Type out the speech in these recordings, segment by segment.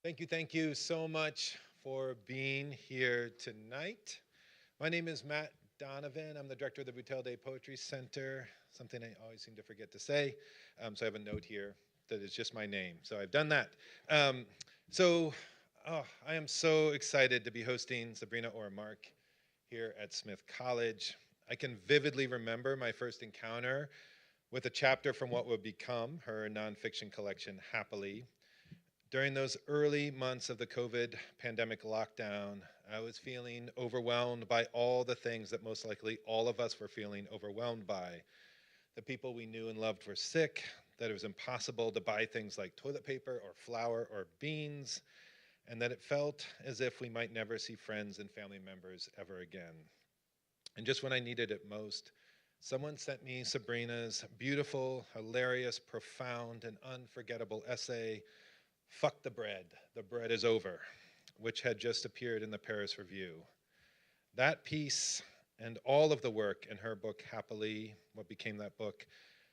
Thank you so much for being here tonight. My name is Matt Donovan. I'm the director of the Boutelle-Day Poetry Center, something I always seem to forget to say. So I have a note here that is just my name. So I've done that. Um, so I am so excited to be hosting Sabrina Orah Mark here at Smith College. I can vividly remember my first encounter with a chapter from what would become her nonfiction collection, Happily. During those early months of the COVID pandemic lockdown, I was feeling overwhelmed by all the things that most likely all of us were feeling overwhelmed by. The people we knew and loved were sick, that it was impossible to buy things like toilet paper or flour or beans, and that it felt as if we might never see friends and family members ever again. And just when I needed it most, someone sent me Sabrina's beautiful, hilarious, profound, and unforgettable essay, Fuck the bread is over, which had just appeared in the Paris Review. That piece and all of the work in her book, Happily, what became that book,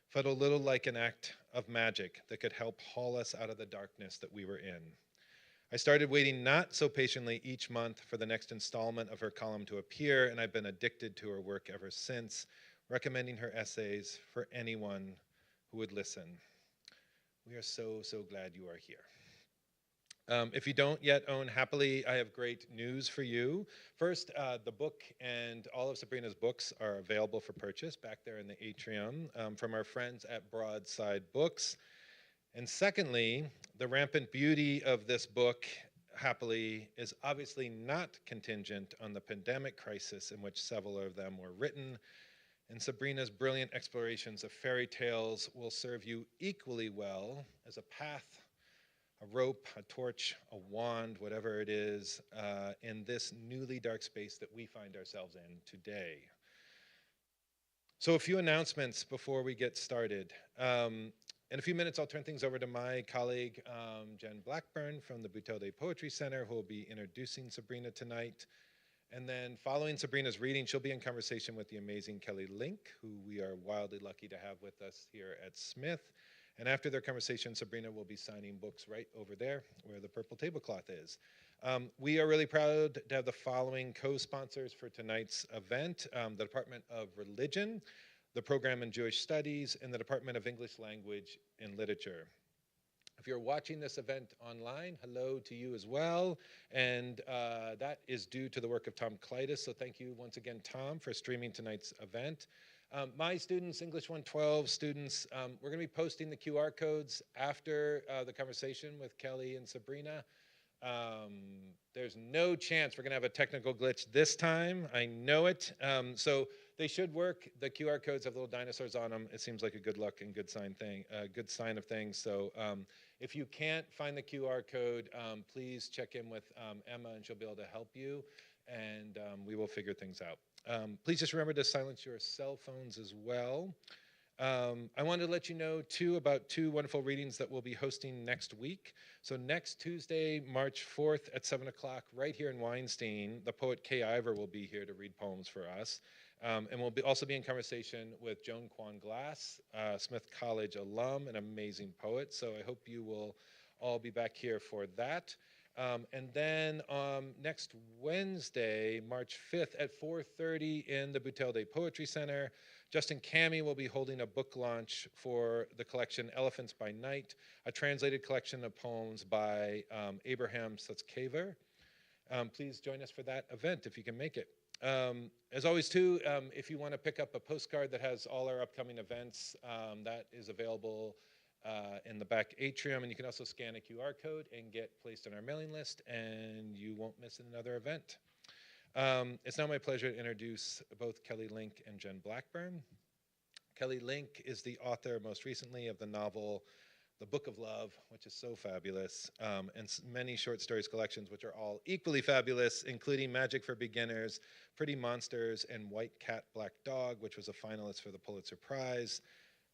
felt a little like an act of magic that could help haul us out of the darkness that we were in. I started waiting not so patiently each month for the next installment of her column to appear, and I've been addicted to her work ever since, recommending her essays for anyone who would listen. We are so, so glad you are here. If you don't yet own Happily, I have great news for you. First, the book and all of Sabrina's books are available for purchase back there in the atrium from our friends at Broadside Books. And secondly, the rampant beauty of this book, Happily, is obviously not contingent on the pandemic crisis in which several of them were written. And Sabrina's brilliant explorations of fairy tales will serve you equally well as a path, a rope, a torch, a wand, whatever it is, in this newly dark space that we find ourselves in today. So a few announcements before we get started. In a few minutes, I'll turn things over to my colleague, Jen Blackburn from the Boutelle-Day Poetry Center, who will be introducing Sabrina tonight. And then following Sabrina's reading, she'll be in conversation with the amazing Kelly Link, who we are wildly lucky to have with us here at Smith. And after their conversation, Sabrina will be signing books right over there where the purple tablecloth is. We are really proud to have the following co-sponsors for tonight's event: the Department of Religion, the Program in Jewish Studies, and the Department of English Language and Literature. If you're watching this event online, hello to you as well. And that is due to the work of Tom Kleitis. So thank you once again, Tom, for streaming tonight's event. My students, English 112 students, we're going to be posting the QR codes after the conversation with Kelly and Sabrina. There's no chance we're going to have a technical glitch this time. I know it. So they should work. The QR codes have little dinosaurs on them. It seems like a good luck and good sign of things. So if you can't find the QR code, please check in with Emma, and she'll be able to help you, and we will figure things out. Please just remember to silence your cell phones as well. I wanted to let you know, too, about two wonderful readings that we'll be hosting next week. So next Tuesday, March 4th at 7 o'clock, right here in Weinstein, the poet Kay Ivor will be here to read poems for us. And we'll also be in conversation with Joan Kwan Glass, Smith College alum, an amazing poet. So I hope you will all be back here for that. And then next Wednesday, March 5th at 4:30 in the Boutelle-Day Poetry Center, Justin Cammey will be holding a book launch for the collection Elephants by Night, a translated collection of poems by Abraham Sutskever. Please join us for that event if you can make it. As always, too, if you want to pick up a postcard that has all our upcoming events, that is available in the back atrium, and you can also scan a QR code and get placed on our mailing list, and you won't miss another event. It's now my pleasure to introduce both Kelly Link and Jen Blackburn. Kelly Link is the author, most recently, of the novel The Book of Love, which is so fabulous, and many short stories collections, which are all equally fabulous, including Magic for Beginners, Pretty Monsters, and White Cat, Black Dog, which was a finalist for the Pulitzer Prize.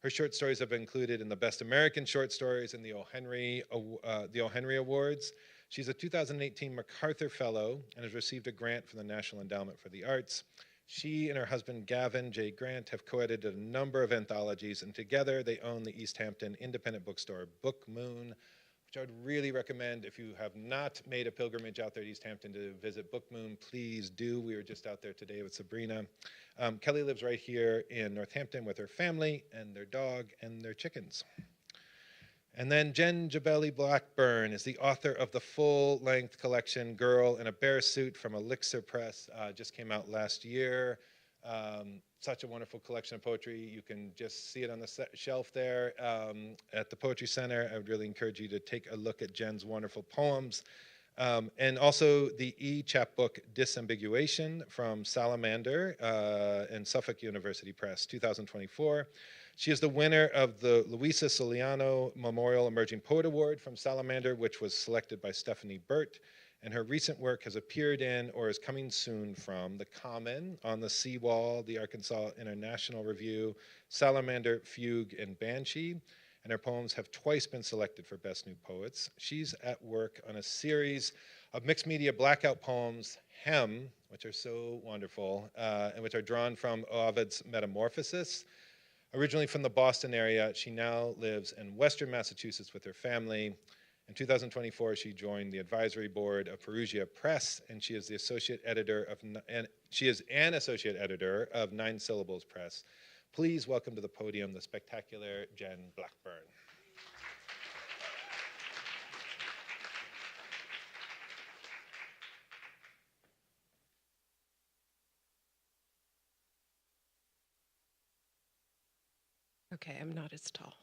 Her short stories have been included in the Best American Short Stories and the O. Henry Awards. She's a 2018 MacArthur Fellow and has received a grant from the National Endowment for the Arts. She and her husband, Gavin J. Grant, have co-edited a number of anthologies, and together they own the East Hampton independent bookstore Book Moon, which which I would really recommend if you have not made a pilgrimage out there to East Hampton to visit Book Moon, please do. We were just out there today with Sabrina. Kelly lives right here in Northampton with her family and their dog and their chickens. And then Jen Jabeli Blackburn is the author of the full-length collection, Girl in a Bear Suit from Elixir Press. Just came out last year. Such a wonderful collection of poetry. You can just see it on the shelf there at the Poetry Center. I would really encourage you to take a look at Jen's wonderful poems. And also the e-chapbook Disambiguation from Salamander and Suffolk University Press, 2024. She is the winner of the Luisa Soliano Memorial Emerging Poet Award from Salamander, which was selected by Stephanie Burt. And her recent work has appeared in or is coming soon from The Common, On the Seawall, the Arkansas International Review, Salamander, Fugue, and Banshee. And her poems have twice been selected for Best New Poets. She's at work on a series of mixed media blackout poems, Hem, which are so wonderful, and which are drawn from Ovid's Metamorphosis. Originally from the Boston area, she now lives in Western Massachusetts with her family. In 2024, she joined the advisory board of Perugia Press, and she is the associate editor of, and she is an associate editor of 9 Syllables Press. Please welcome to the podium the spectacular Jen Blackburn. Okay, I'm not as tall.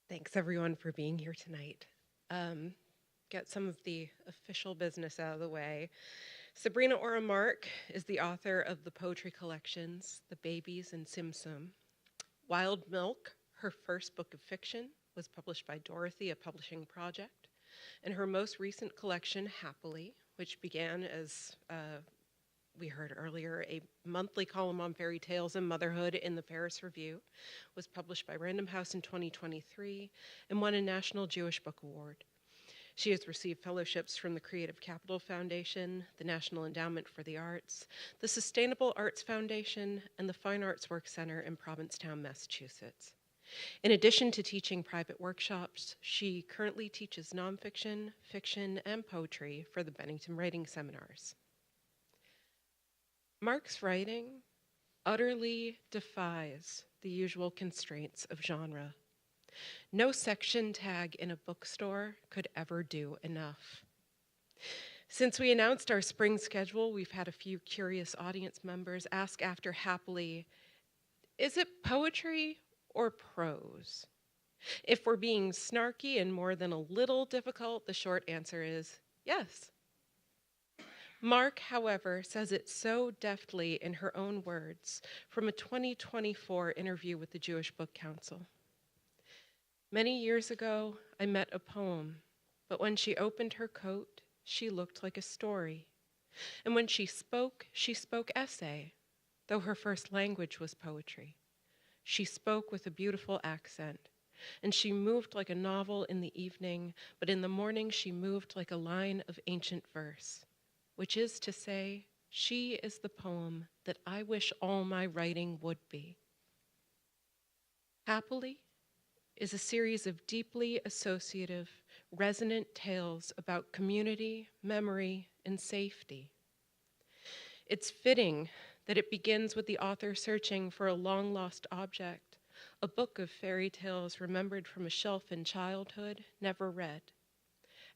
Thanks everyone for being here tonight. Get some of the official business out of the way. Sabrina Orah Mark is the author of the poetry collections, The Babies and Tsim Tsum. Wild Milk, her first book of fiction, was published by Dorothy, a publishing project. And her most recent collection, Happily, which began as we heard earlier, a monthly column on fairy tales and motherhood in the Paris Review, was published by Random House in 2023 and won a National Jewish Book Award. She has received fellowships from the Creative Capital Foundation, the National Endowment for the Arts, the Sustainable Arts Foundation, and the Fine Arts Work Center in Provincetown, Massachusetts. In addition to teaching private workshops, she currently teaches nonfiction, fiction, and poetry for the Bennington Writing Seminars. Mark's writing utterly defies the usual constraints of genre. No section tag in a bookstore could ever do enough. Since we announced our spring schedule, we've had a few curious audience members ask after Happily, is it poetry or prose? If we're being snarky and more than a little difficult, the short answer is yes. Mark, however, says it so deftly in her own words from a 2024 interview with the Jewish Book Council. Many years ago, I met a poem, but when she opened her coat, she looked like a story. And when she spoke essay, though her first language was poetry. She spoke with a beautiful accent, and she moved like a novel in the evening, but in the morning she moved like a line of ancient verse. Which is to say, she is the poem that I wish all my writing would be. Happily is a series of deeply associative, resonant tales about community, memory, and safety. It's fitting that it begins with the author searching for a long-lost object, a book of fairy tales remembered from a shelf in childhood, never read,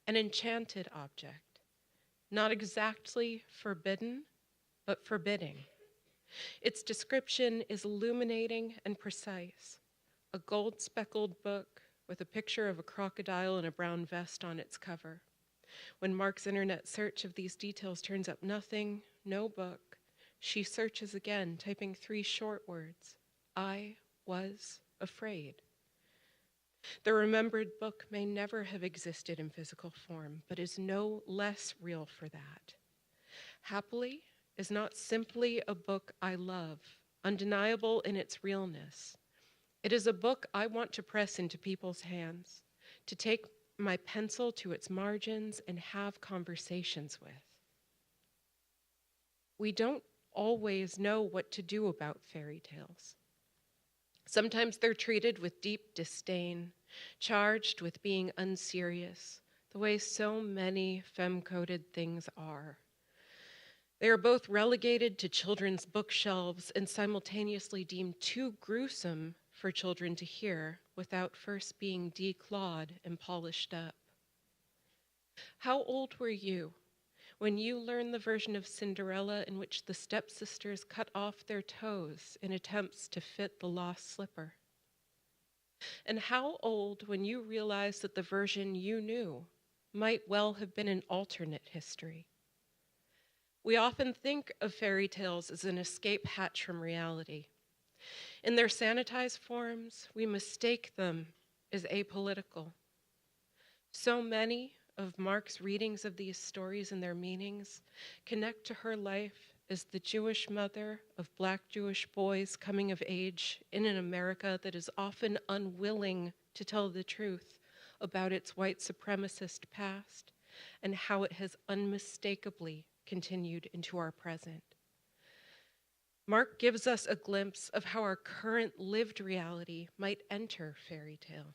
an enchanted object. Not exactly forbidden, but forbidding. Its description is illuminating and precise. A gold-speckled book with a picture of a crocodile in a brown vest on its cover. When Mark's internet search of these details turns up nothing, no book, she searches again, typing 3 short words. I was afraid. The remembered book may never have existed in physical form, but is no less real for that. Happily is not simply a book I love, undeniable in its realness. It is a book I want to press into people's hands, to take my pencil to its margins and have conversations with. We don't always know what to do about fairy tales. Sometimes they're treated with deep disdain, charged with being unserious, the way so many femme-coded things are. They are both relegated to children's bookshelves and simultaneously deemed too gruesome for children to hear without first being declawed and polished up. How old were you when you learned the version of Cinderella in which the stepsisters cut off their toes in attempts to fit the lost slipper? And how old when you realized that the version you knew might well have been an alternate history? We often think of fairy tales as an escape hatch from reality. In their sanitized forms, we mistake them as apolitical. So many of Mark's readings of these stories and their meanings connect to her life as the Jewish mother of Black Jewish boys coming of age in an America that is often unwilling to tell the truth about its white supremacist past and how it has unmistakably continued into our present. Mark gives us a glimpse of how our current lived reality might enter fairy tale.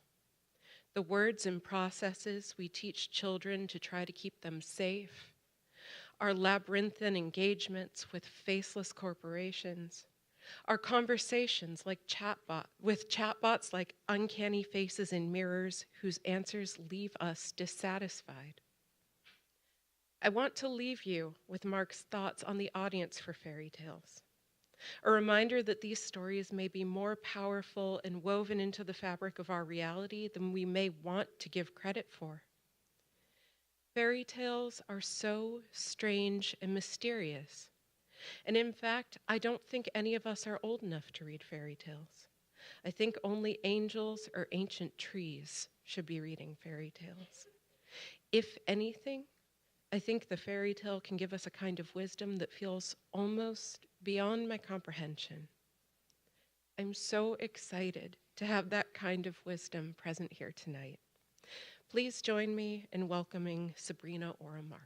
The words and processes we teach children to try to keep them safe, our labyrinthine engagements with faceless corporations, our conversations like with chatbots like uncanny faces in mirrors whose answers leave us dissatisfied. I want to leave you with Mark's thoughts on the audience for fairy tales. A reminder that these stories may be more powerful and woven into the fabric of our reality than we may want to give credit for. Fairy tales are so strange and mysterious. And in fact, I don't think any of us are old enough to read fairy tales. I think only angels or ancient trees should be reading fairy tales. If anything, I think the fairy tale can give us a kind of wisdom that feels almost beyond my comprehension. I'm so excited to have that kind of wisdom present here tonight. Please join me in welcoming Sabrina Orah Mark.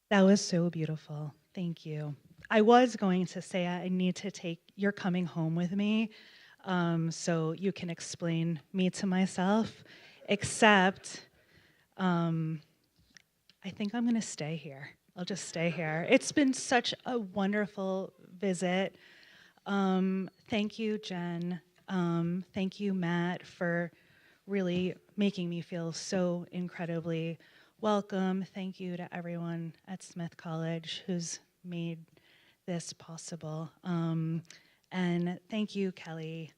That was so beautiful. Thank you. I was going to say I need to take, you're coming home with me, so you can explain me to myself, except I think I'm going to stay here. I'll just stay here. It's been such a wonderful visit. Thank you, Jen. Thank you, Matt, for really making me feel so incredibly welcome. Thank you to everyone at Smith College who's made this possible. And thank you, Kelly,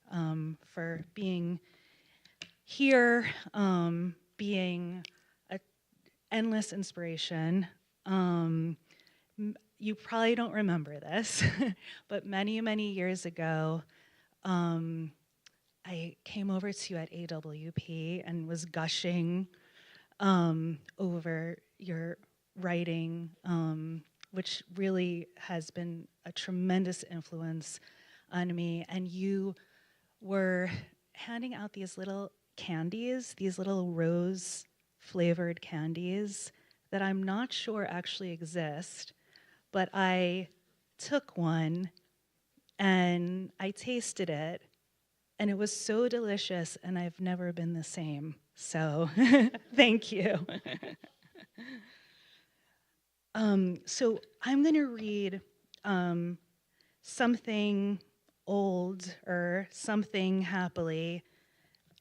for being here, being an endless inspiration. You probably don't remember this, but many, many years ago, I came over to you at AWP and was gushing over your writing, which really has been a tremendous influence on me. And you were handing out these little candies, these little rose-flavored candies that I'm not sure actually exist, but I took one and I tasted it, and it was so delicious, and I've never been the same. So thank you. So I'm going to read something old, or something happily,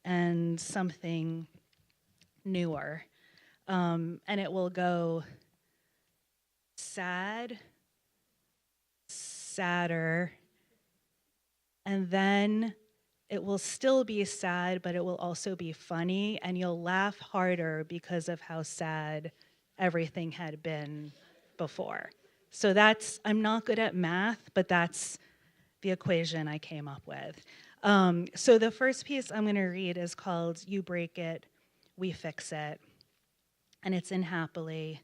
and something newer. And it will go sad, sadder, and then it will still be sad, but it will also be funny, and you'll laugh harder because of how sad everything had been before. So that's, I'm not good at math, but that's the equation I came up with. So the first piece I'm gonna read is called You Break It, We Fix It, and it's in Happily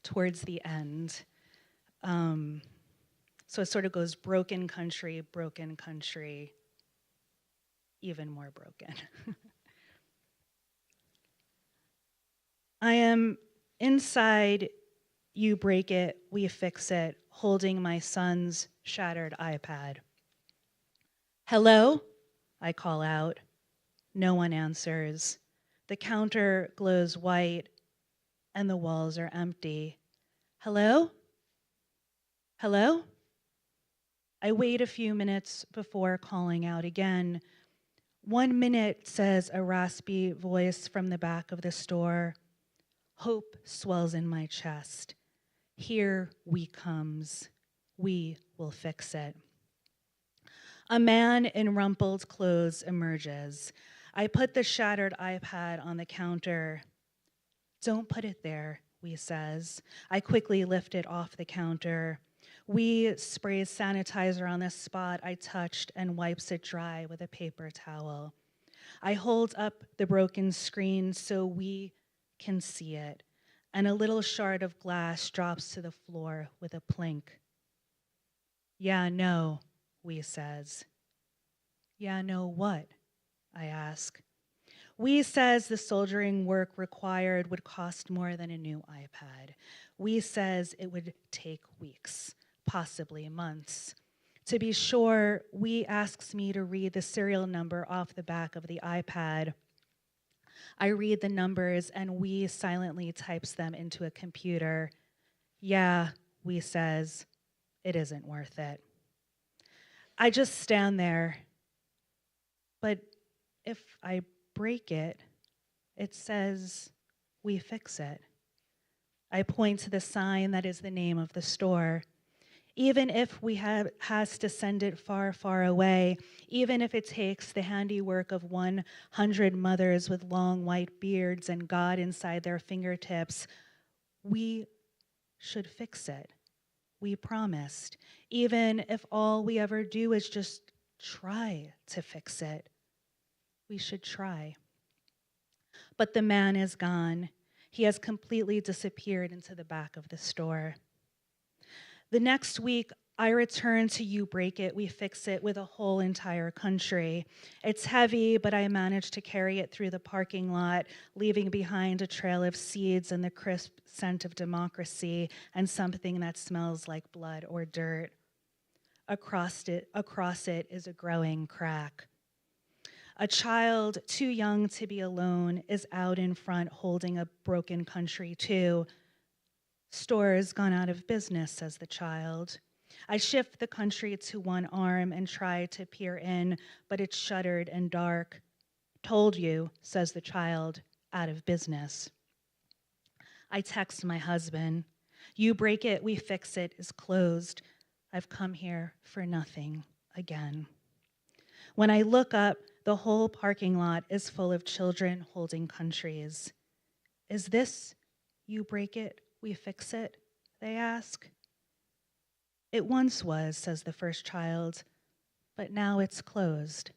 towards the end. So it sort of goes broken country, even more broken. I am inside, you break it, we fix it, holding my son's shattered iPad. Hello? I call out. No one answers. The counter glows white and the walls are empty. Hello? Hello? I wait a few minutes before calling out again. 1 minute, says a raspy voice from the back of the store. Hope swells in my chest. Here we comes. We will fix it. A man in rumpled clothes emerges. I put the shattered iPad on the counter. Don't put it there, we says. I quickly lift it off the counter. We sprays sanitizer on the spot I touched and wipes it dry with a paper towel. I hold up the broken screen so we can see it, and a little shard of glass drops to the floor with a plink. Yeah, no, we says. Yeah, no what? I ask. We says the soldering work required would cost more than a new iPad. We says it would take weeks, possibly months. To be sure, we asks me to read the serial number off the back of the iPad. I read the numbers and we silently types them into a computer. Yeah, we says, it isn't worth it. I just stand there. But if I break it, it says, we fix it. I point to the sign that is the name of the store. Even if we has to send it far, far away, even if it takes the handiwork of 100 mothers with long white beards and God inside their fingertips, we should fix it. We promised. Even if all we ever do is just try to fix it, we should try. But the man is gone. He has completely disappeared into the back of the store. The next week, I return to You Break It, We Fix It with a whole entire country. It's heavy, but I manage to carry it through the parking lot, leaving behind a trail of seeds and the crisp scent of democracy and something that smells like blood or dirt. Across it is a growing crack. A child too young to be alone is out in front holding a broken country too. Store's gone out of business, says the child. I shift the country to one arm and try to peer in, but it's shuttered and dark. Told you, says the child, out of business. I text my husband. You Break It, We Fix It is closed. I've come here for nothing again. When I look up, the whole parking lot is full of children holding countries. Is this You Break It, We Fix It? They ask. It once was, says the first child, but now it's closed.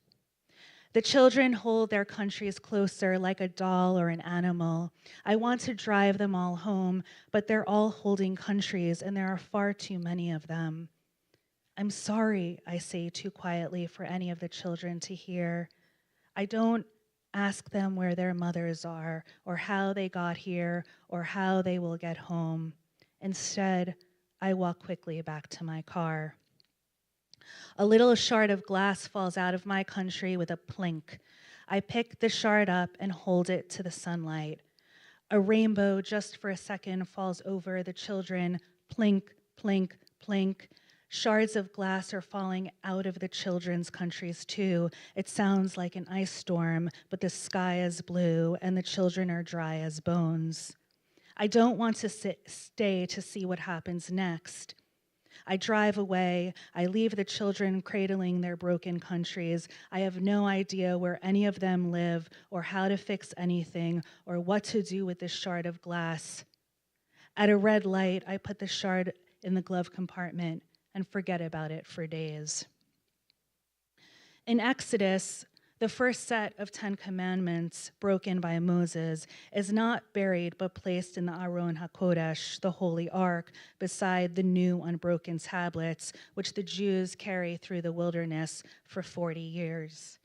The children hold their countries closer like a doll or an animal. I want to drive them all home, but they're all holding countries and there are far too many of them. I'm sorry, I say too quietly for any of the children to hear. I don't ask them where their mothers are or how they got here or how they will get home. Instead, I walk quickly back to my car. A little shard of glass falls out of my country with a plink. I pick the shard up and hold it to the sunlight. A rainbow just for a second falls over the children. Plink, plink, plink. Shards of glass are falling out of the children's countries too. It sounds like an ice storm, but the sky is blue and the children are dry as bones. I don't want to stay to see what happens next. I drive away. I leave the children cradling their broken countries. I have no idea where any of them live or how to fix anything or what to do with this shard of glass. At a red light, I put the shard in the glove compartment and forget about it for days. In Exodus, The first set of 10 commandments broken by Moses is not buried but placed in the Aron HaKodesh, the Holy Ark, beside the new unbroken tablets, which the Jews carry through the wilderness for 40 years.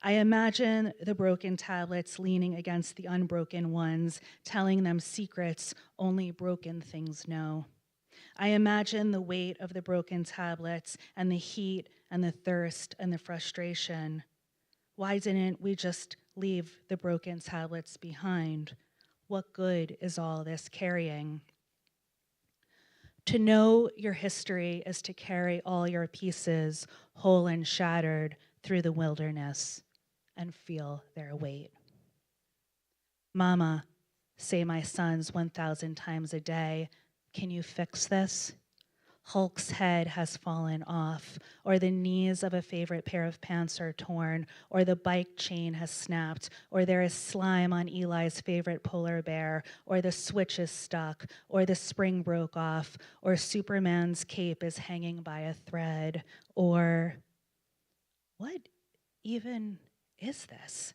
I imagine the broken tablets leaning against the unbroken ones, telling them secrets only broken things know. I imagine the weight of the broken tablets and the heat and the thirst and the frustration. Why didn't we just leave the broken tablets behind? What good is all this carrying? To know your history is to carry all your pieces, whole and shattered, through the wilderness and feel their weight. Mama, say my sons 1,000 times a day, can you fix this? Hulk's head has fallen off, or the knees of a favorite pair of pants are torn, or the bike chain has snapped, or there is slime on Eli's favorite polar bear, or the switch is stuck, or the spring broke off, or Superman's cape is hanging by a thread, or what even is this?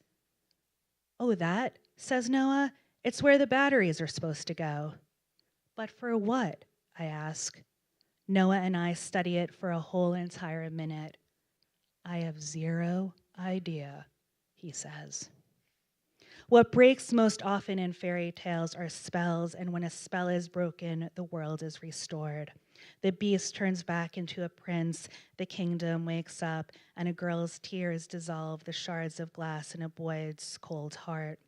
Oh, that, says Noah, it's where the batteries are supposed to go. But for what? I ask. Noah and I study it for a whole entire minute. I have zero idea, he says. What breaks most often in fairy tales are spells, and when a spell is broken, the world is restored. The beast turns back into a prince, the kingdom wakes up, and a girl's tears dissolve the shards of glass in a boy's cold heart.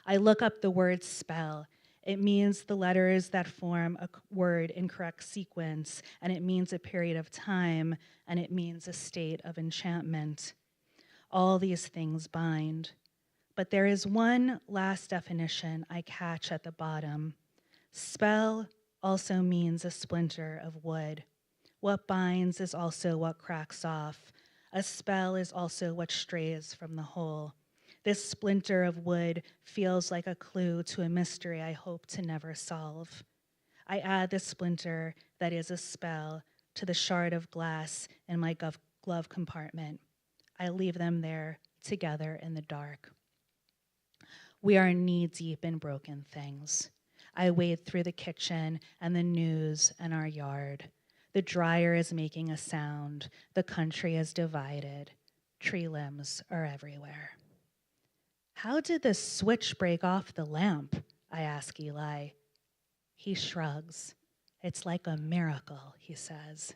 I look up the word spell. It means the letters that form a word in correct sequence, and it means a period of time, and it means a state of enchantment. All these things bind. But there is one last definition I catch at the bottom. Spell also means a splinter of wood. What binds is also what cracks off. A spell is also what strays from the whole. This splinter of wood feels like a clue to a mystery I hope to never solve. I add the splinter that is a spell to the shard of glass in my glove compartment. I leave them there together in the dark. We are knee-deep in broken things. I wade through the kitchen and the news and our yard. The dryer is making a sound. The country is divided. Tree limbs are everywhere. How did the switch break off the lamp? I ask Eli. He shrugs. It's like a miracle, he says.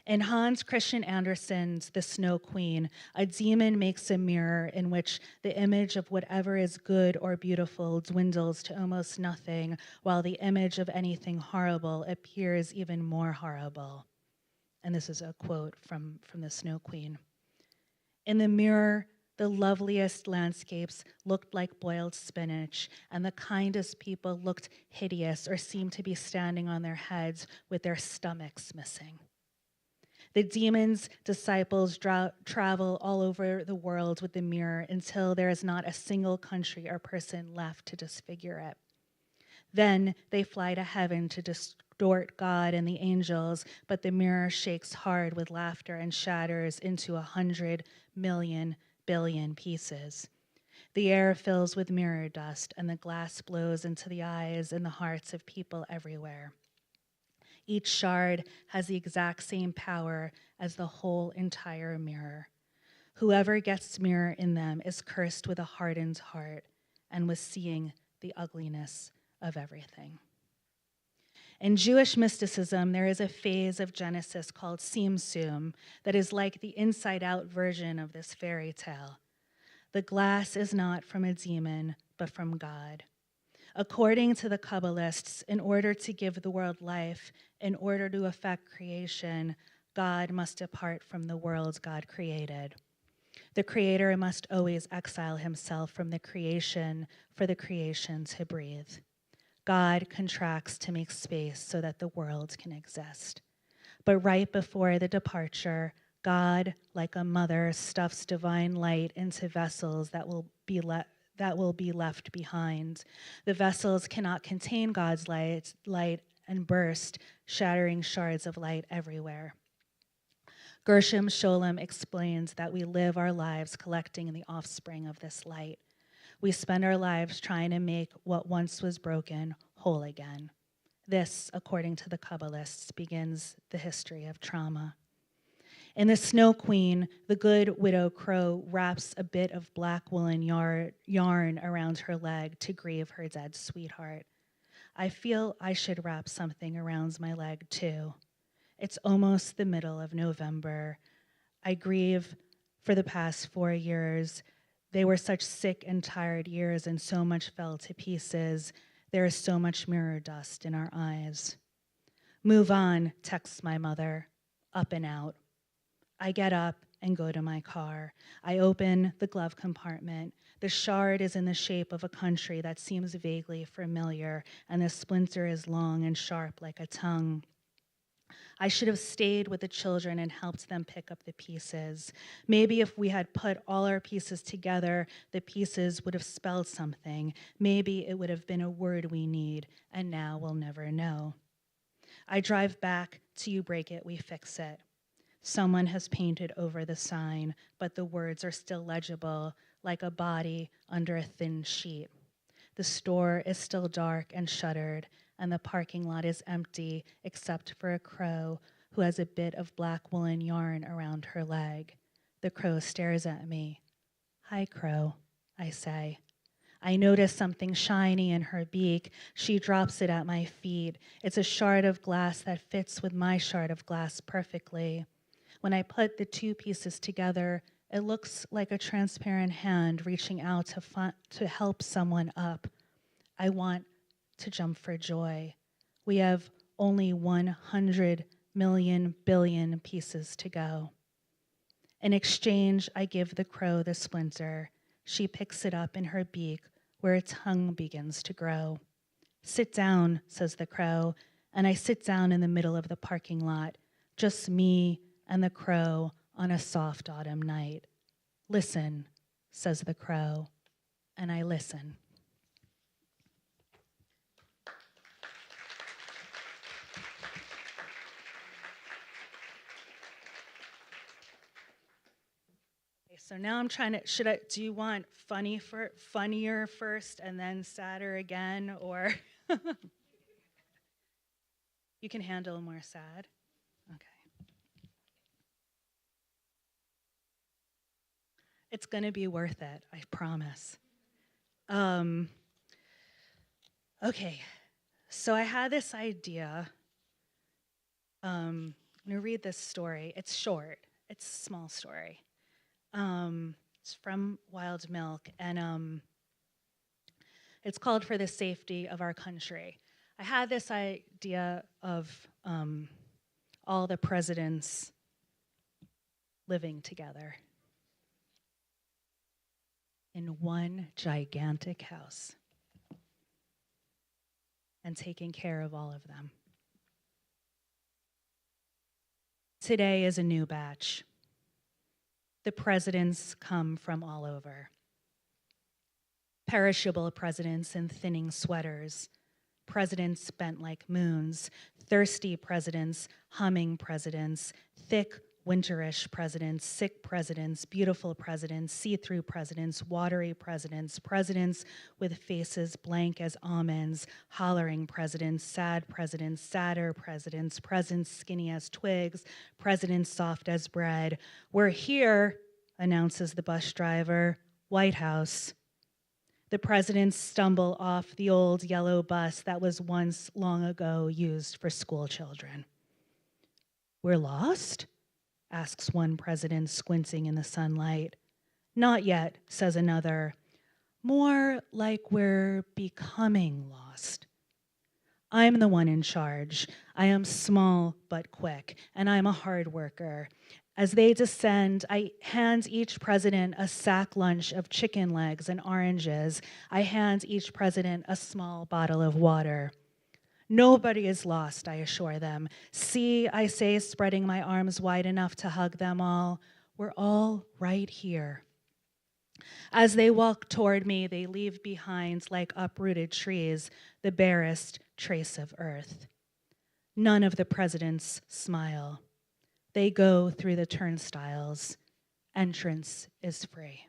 In Hans Christian Andersen's The Snow Queen, a demon makes a mirror in which the image of whatever is good or beautiful dwindles to almost nothing, while the image of anything horrible appears even more horrible. And this is a quote from The Snow Queen. In the mirror, the loveliest landscapes looked like boiled spinach, and the kindest people looked hideous or seemed to be standing on their heads with their stomachs missing. The demon's disciples travel all over the world with the mirror until there is not a single country or person left to disfigure it. Then they fly to heaven to distort God and the angels, but the mirror shakes hard with laughter and shatters into 100 million billion pieces. The air fills with mirror dust, and the glass blows into the eyes and the hearts of people everywhere. Each shard has the exact same power as the whole entire mirror. Whoever gets mirror in them is cursed with a hardened heart and with seeing the ugliness of everything. In Jewish mysticism, there is a phase of Genesis called Tsim Tsum that is like the inside-out version of this fairy tale. The glass is not from a demon, but from God. According to the Kabbalists, in order to give the world life, in order to affect creation, God must depart from the world God created. The Creator must always exile himself from the creation for the creation to breathe. God contracts to make space so that the world can exist. But right before the departure, God, like a mother, stuffs divine light into vessels that will be left behind. The vessels cannot contain God's light and burst, shattering shards of light everywhere. Gershom Scholem explains that we live our lives collecting the offspring of this light. We spend our lives trying to make what once was broken whole again. This, according to the Kabbalists, begins the history of trauma. In The Snow Queen, the good widow crow wraps a bit of black woolen yarn around her leg to grieve her dead sweetheart. I feel I should wrap something around my leg too. It's almost the middle of November. I grieve for the past 4 years. They were such sick and tired years, and so much fell to pieces. There is so much mirror dust in our eyes. Move on, texts my mother, up and out. I get up and go to my car. I open the glove compartment. The shard is in the shape of a country that seems vaguely familiar, and the splinter is long and sharp like a tongue. I should have stayed with the children and helped them pick up the pieces. Maybe if we had put all our pieces together, the pieces would have spelled something. Maybe it would have been a word we need, and now we'll never know. I drive back to You Break It, We Fix It. Someone has painted over the sign, but the words are still legible, like a body under a thin sheet. The store is still dark and shuttered, and the parking lot is empty except for a crow who has a bit of black woolen yarn around her leg. The crow stares at me. Hi, crow, I say. I notice something shiny in her beak. She drops it at my feet. It's a shard of glass that fits with my shard of glass perfectly. When I put the two pieces together, it looks like a transparent hand reaching out to help someone up. I want to jump for joy. We have only 100 million billion pieces to go. In exchange, I give the crow the splinter. She picks it up in her beak where its tongue begins to grow. Sit down, says the crow, and I sit down in the middle of the parking lot, just me and the crow on a soft autumn night. Listen, says the crow, and I listen. So now I'm trying to, do you want funnier first and then sadder again, or you can handle more sad? Okay. It's gonna be worth it, I promise. Okay, so I had this idea. I'm gonna read this story. It's short, it's a small story. It's from Wild Milk, and it's called For the Safety of Our Country. I had this idea of all the presidents living together in one gigantic house and taking care of all of them. Today is a new batch. The presidents come from all over. Perishable presidents in thinning sweaters, presidents bent like moons, thirsty presidents, humming presidents, thick, winterish presidents, sick presidents, beautiful presidents, see-through presidents, watery presidents, presidents with faces blank as almonds, hollering presidents, sad presidents, sadder presidents, presidents skinny as twigs, presidents soft as bread. We're here, announces the bus driver, White House. The presidents stumble off the old yellow bus that was once long ago used for school children. We're lost? Asks one president, squinting in the sunlight. Not yet, says another. More like we're becoming lost. I'm the one in charge. I am small but quick, and I'm a hard worker. As they descend, I hand each president a sack lunch of chicken legs and oranges. I hand each president a small bottle of water. Nobody is lost, I assure them. See, I say, spreading my arms wide enough to hug them all. We're all right here. As they walk toward me, they leave behind, like uprooted trees, the barest trace of earth. None of the presidents smile. they go through the turnstiles. Entrance is free.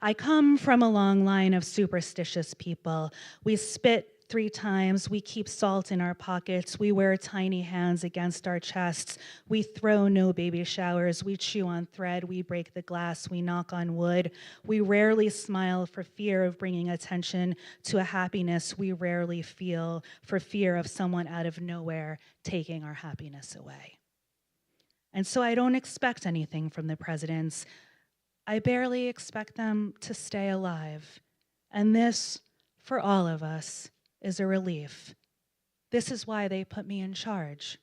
I come from a long line of superstitious people. We spit 3 times, we keep salt in our pockets, we wear tiny hands against our chests, we throw no baby showers, we chew on thread, we break the glass, we knock on wood, we rarely smile for fear of bringing attention to a happiness we rarely feel for fear of someone out of nowhere taking our happiness away. And so I don't expect anything from the presidents. I barely expect them to stay alive. And this, for all of us, is a relief. This is why they put me in charge.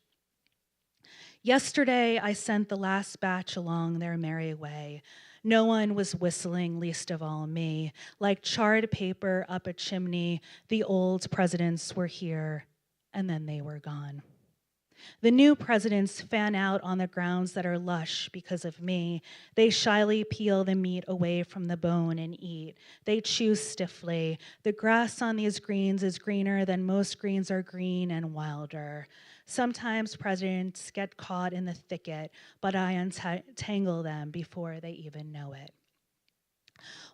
Yesterday, I sent the last batch along their merry way. No one was whistling, least of all me. Like charred paper up a chimney, the old presidents were here, and then they were gone. The new presidents fan out on the grounds that are lush because of me. They shyly peel the meat away from the bone and eat. They chew stiffly. The grass on these greens is greener than most greens are green and wilder. Sometimes presidents get caught in the thicket, but I untangle them before they even know it.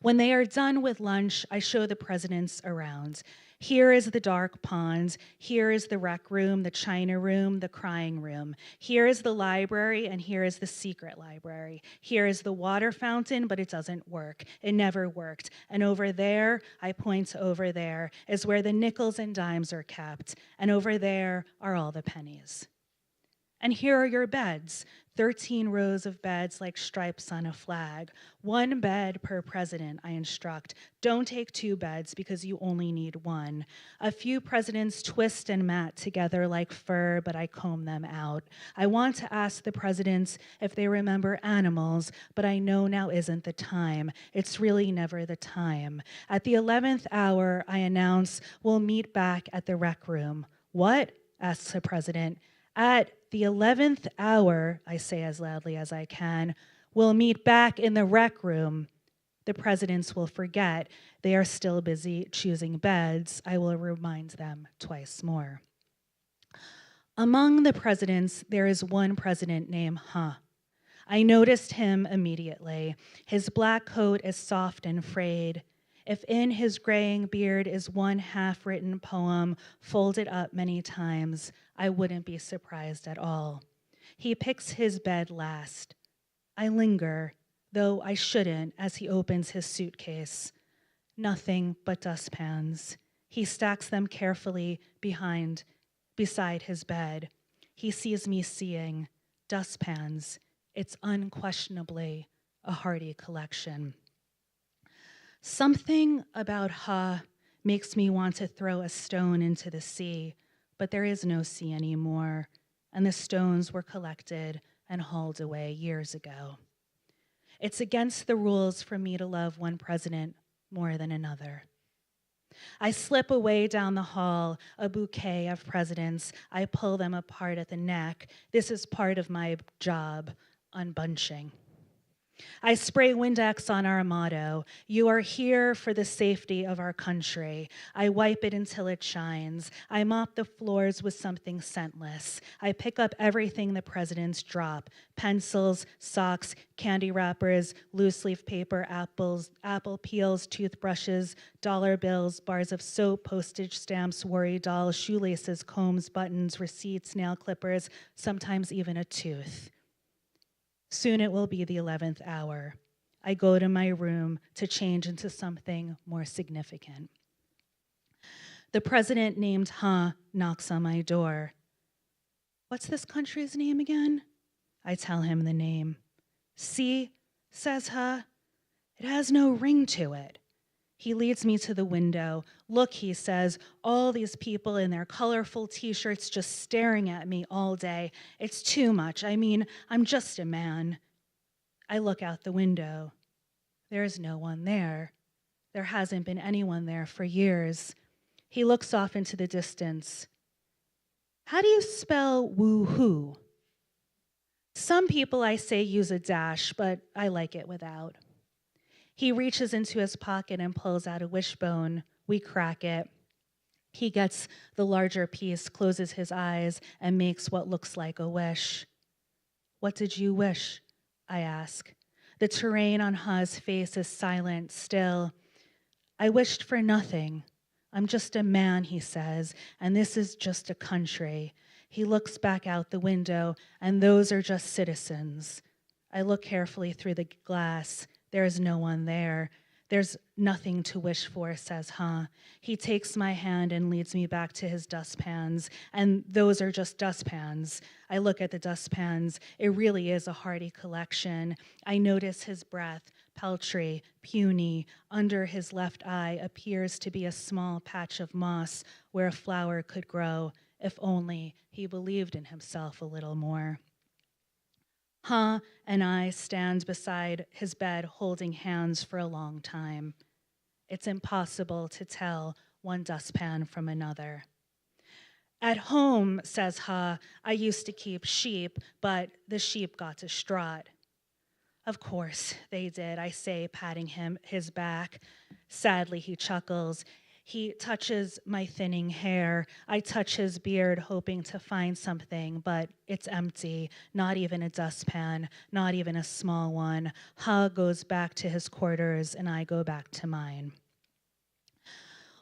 When they are done with lunch, I show the presidents around. Here is the dark pond. Here is the rec room, the china room, the crying room. Here is the library, and here is the secret library. Here is the water fountain, but it doesn't work. It never worked. And over there, I point to over there, is where the nickels and dimes are kept. And over there are all the pennies. And here are your beds, 13 rows of beds like stripes on a flag. 1 bed per president, I instruct. Don't take 2 beds because you only need 1. A few presidents twist and mat together like fur, but I comb them out. I want to ask the presidents if they remember animals, but I know now isn't the time. It's really never the time. At the 11th hour, I announce we'll meet back at the rec room. What? Asks the president. At the 11th hour, I say as loudly as I can, we'll meet back in the rec room. The presidents will forget. They are still busy choosing beds. I will remind them twice more. Among the presidents, there is one president named I noticed him immediately. His black coat is soft and frayed. If in his graying beard is one half-written poem folded up many times, I wouldn't be surprised at all. He picks his bed last. I linger, though I shouldn't, as he opens his suitcase. Nothing but dustpans. He stacks them carefully beside his bed. He sees me seeing dustpans. It's unquestionably a hearty collection. Something about makes me want to throw a stone into the sea, but there is no sea anymore, and the stones were collected and hauled away years ago. It's against the rules for me to love one president more than another. I slip away down the hall, a bouquet of presidents. I pull them apart at the neck. This is part of my job, unbunching. I spray Windex on our motto, "You are here for the safety of our country." I wipe it until it shines. I mop the floors with something scentless. I pick up everything the presidents drop: pencils, socks, candy wrappers, loose leaf paper, apple peels, toothbrushes, dollar bills, bars of soap, postage stamps, worry dolls, shoelaces, combs, buttons, receipts, nail clippers, sometimes even a tooth. Soon it will be the 11th hour. I go to my room to change into something more significant. The president named knocks on my door. What's this country's name again? I tell him the name. See, says it has no ring to it. He leads me to the window. Look, he says, all these people in their colorful t-shirts just staring at me all day. It's too much. I mean, I'm just a man. I look out the window. There's no one there. There hasn't been anyone there for years. He looks off into the distance. How do you spell woo-hoo? Some people, I say, use a dash, but I like it without. He reaches into his pocket and pulls out a wishbone. We crack it. He gets the larger piece, closes his eyes, and makes what looks like a wish. What did you wish? I ask. The terrain on Ha's face is silent still. I wished for nothing. I'm just a man, he says, and this is just a country. He looks back out the window, and those are just citizens. I look carefully through the glass. There is no one there. There's nothing to wish for, says Ha. He takes my hand and leads me back to his dustpans, and those are just dustpans. I look at the dustpans. It really is a hearty collection. I notice his breath, paltry, puny. Under his left eye appears to be a small patch of moss where a flower could grow, if only he believed in himself a little more. Ha and I stand beside his bed holding hands for a long time. It's impossible to tell one dustpan from another. At home, says Ha, I used to keep sheep, but the sheep got distraught. Of course they did, I say, patting his back. Sadly, he chuckles. He touches my thinning hair. I touch his beard, hoping to find something, but it's empty. Not even a dustpan, not even a small one. Ha goes back to his quarters, and I go back to mine.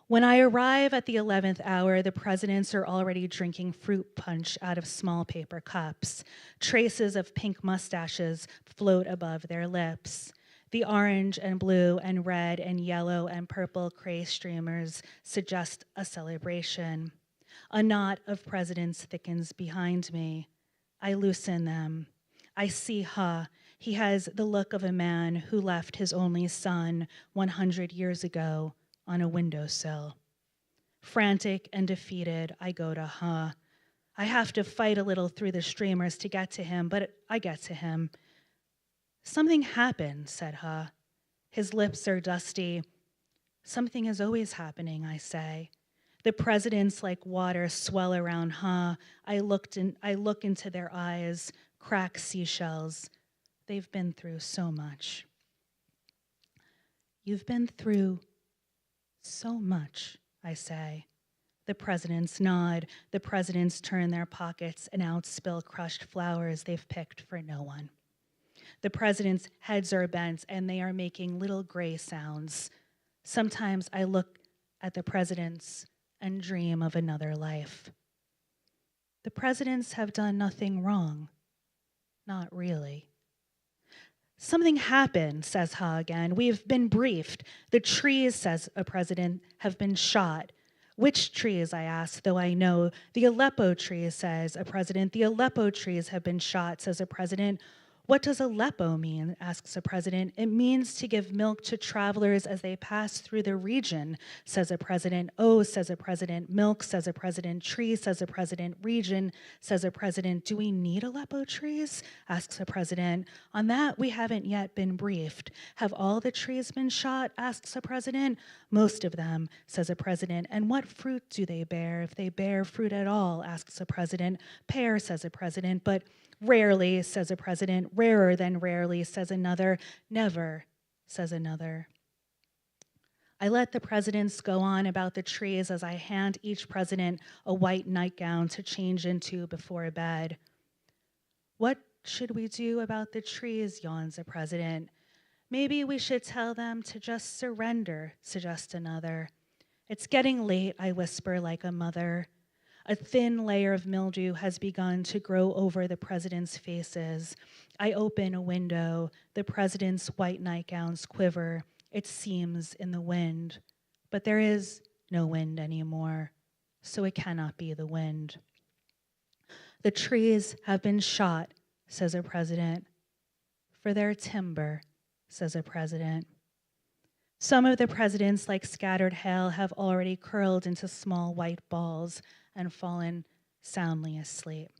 When I arrive at the 11th hour, the presidents are already drinking fruit punch out of small paper cups. Traces of pink mustaches float above their lips. The orange and blue and red and yellow and purple cray streamers suggest a celebration. A knot of presidents thickens behind me. I loosen them. I see Ha. He has the look of a man who left his only son 100 years ago on a windowsill. Frantic and defeated, I go to Ha. I have to fight a little through the streamers to get to him, but I get to him. Something happened, said Ha. His lips are dusty. Something is always happening, I say. The presidents like water swell around Ha. I look into their eyes, crack seashells. They've been through so much. You've been through so much, I say. The presidents nod. The presidents turn their pockets and out spill crushed flowers they've picked for no one. The presidents' heads are bent and they are making little gray sounds. Sometimes I look at the presidents and dream of another life. The presidents have done nothing wrong. Not really. Something happened, says Ha again. We've been briefed. The trees, says a president, have been shot. Which trees, I ask, though I know. The Aleppo trees, says a president. The Aleppo trees have been shot, says a president. What does Aleppo mean, asks a president. It means to give milk to travelers as they pass through the region, says a president. Oh, says a president. Milk, says a president. Tree, says a president. Region, says a president. Do we need Aleppo trees, asks a president. On that, we haven't yet been briefed. Have all the trees been shot, asks a president. Most of them, says a president. And what fruit do they bear, if they bear fruit at all, asks a president. Pear, says a president. But rarely, says a president. Rarer than rarely, says another. Never, says another. I let the presidents go on about the trees as I hand each president a white nightgown to change into before bed. What should we do about the trees, yawns a president. Maybe we should tell them to just surrender, suggests another. It's getting late, I whisper like a mother. A thin layer of mildew has begun to grow over the presidents' faces. I open a window. The presidents' white nightgowns quiver. It seems in the wind. But there is no wind anymore, so it cannot be the wind. The trees have been shot, says a president. For their timber, says a president. Some of the presidents, like scattered hail, have already curled into small white balls and fallen soundly asleep.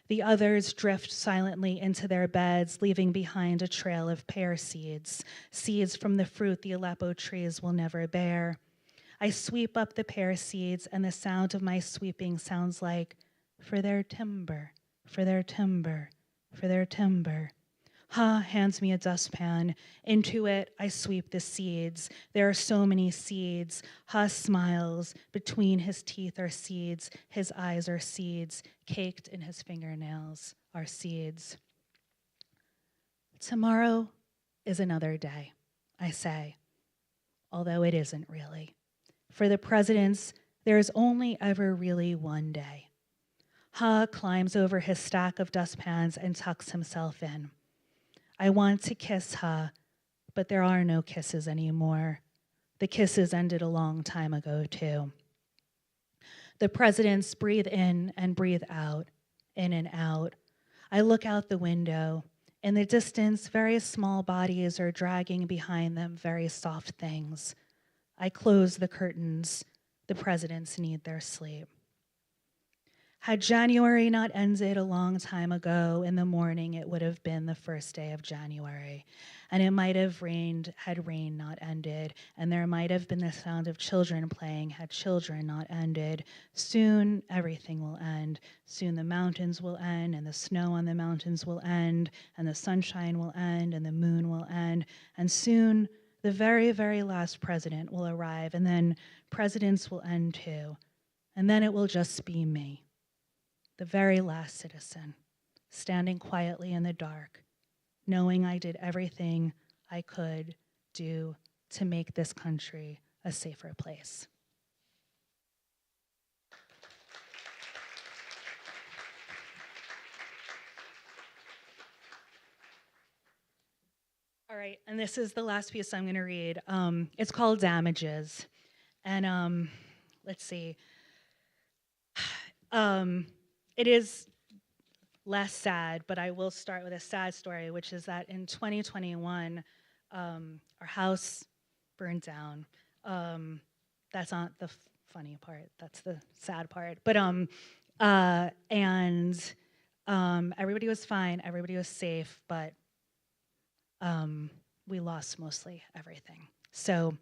The others drift silently into their beds, leaving behind a trail of pear seeds, seeds from the fruit the Aleppo trees will never bear. I sweep up the pear seeds, and the sound of my sweeping sounds like, for their timber, for their timber, for their timber. Ha hands me a dustpan. Into it, I sweep the seeds. There are so many seeds. Ha smiles. Between his teeth are seeds. His eyes are seeds. Caked in his fingernails are seeds. Tomorrow is another day, I say, although it isn't really. For the presidents, there is only ever really one day. Ha climbs over his stack of dustpans and tucks himself in. I want to kiss Ha, but there are no kisses anymore. The kisses ended a long time ago, too. The presidents breathe in and breathe out, in and out. I look out the window. In the distance, very small bodies are dragging behind them very soft things. I close the curtains. The presidents need their sleep. Had January not ended a long time ago, in the morning it would have been the first day of January. And it might have rained had rain not ended, and there might have been the sound of children playing had children not ended. Soon everything will end. Soon the mountains will end, and the snow on the mountains will end, and the sunshine will end, and the moon will end. And soon the very, very last president will arrive, and then presidents will end too. And then it will just be me, the very last citizen, standing quietly in the dark, knowing I did everything I could do to make this country a safer place. All right, and this is the last piece I'm gonna read. It's called Damages. And let's see. It is less sad, but I will start with a sad story, which is that in 2021, our house burned down. That's not the funny part, that's the sad part. But everybody was fine, everybody was safe, but we lost mostly everything. So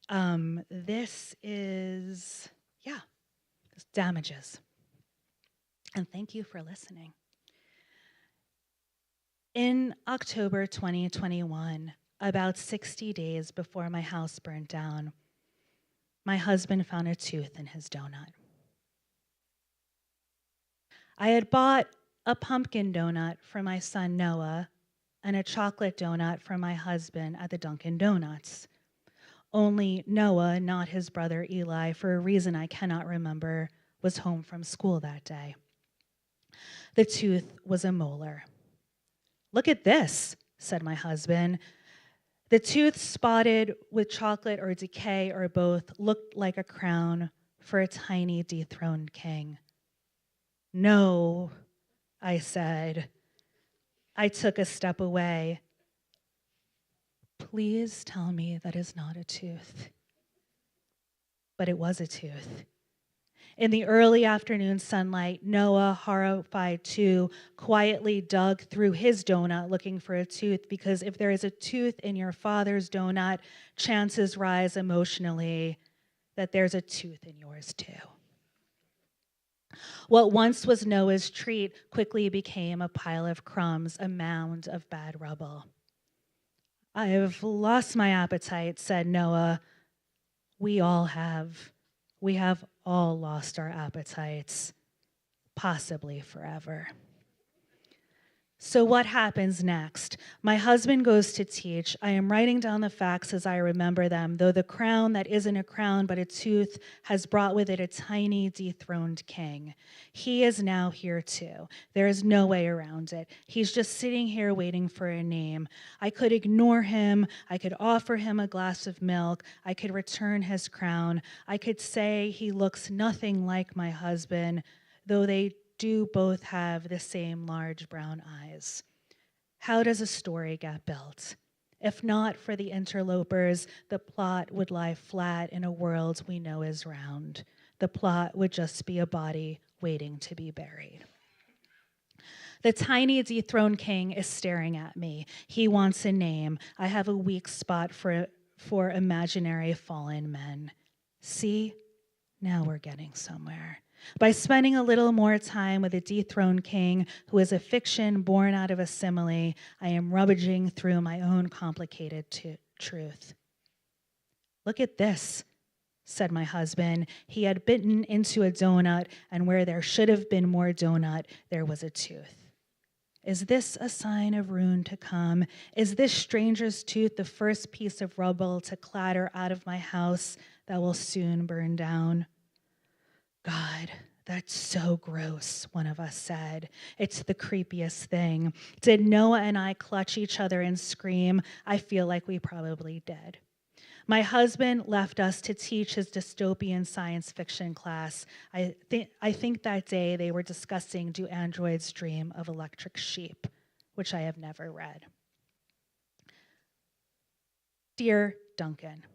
this is, Damages. And thank you for listening. In October 2021, about 60 days before my house burned down, my husband found a tooth in his donut. I had bought a pumpkin donut for my son Noah and a chocolate donut for my husband at the Dunkin' Donuts. Only Noah, not his brother Eli, for a reason I cannot remember, was home from school that day. The tooth was a molar. "Look at this," said my husband. The tooth, spotted with chocolate or decay or both, looked like a crown for a tiny dethroned king. "No," I said. I took a step away. "Please tell me that is not a tooth." But it was a tooth. In the early afternoon sunlight, Noah, horrified too, quietly dug through his donut looking for a tooth, because if there is a tooth in your father's donut, chances rise emotionally that there's a tooth in yours too. What once was Noah's treat quickly became a pile of crumbs, a mound of bad rubble. "I've lost my appetite," said Noah. We all have. We have all lost our appetites, possibly forever. So what happens next? My husband goes to teach. I am writing down the facts as I remember them, though the crown that isn't a crown but a tooth has brought with it a tiny dethroned king. He is now here too. There is no way around it. He's just sitting here waiting for a name. I could ignore him. I could offer him a glass of milk. I could return his crown. I could say he looks nothing like my husband, though they do both have the same large brown eyes. How does a story get built? If not for the interlopers, the plot would lie flat in a world we know is round. The plot would just be a body waiting to be buried. The tiny dethroned king is staring at me. He wants a name. I have a weak spot for imaginary fallen men. See, now we're getting somewhere. By spending a little more time with a dethroned king who is a fiction born out of a simile, I am rummaging through my own complicated truth. "Look at this," said my husband. He had bitten into a donut, and where there should have been more donut, there was a tooth. Is this a sign of ruin to come? Is this stranger's tooth the first piece of rubble to clatter out of my house that will soon burn down? God, that's so gross, one of us said. It's the creepiest thing. Did Noah and I clutch each other and scream? I feel like we probably did. My husband left us to teach his dystopian science fiction class. I think that day they were discussing Do Androids Dream of Electric Sheep, which I have never read. Dear Duncan,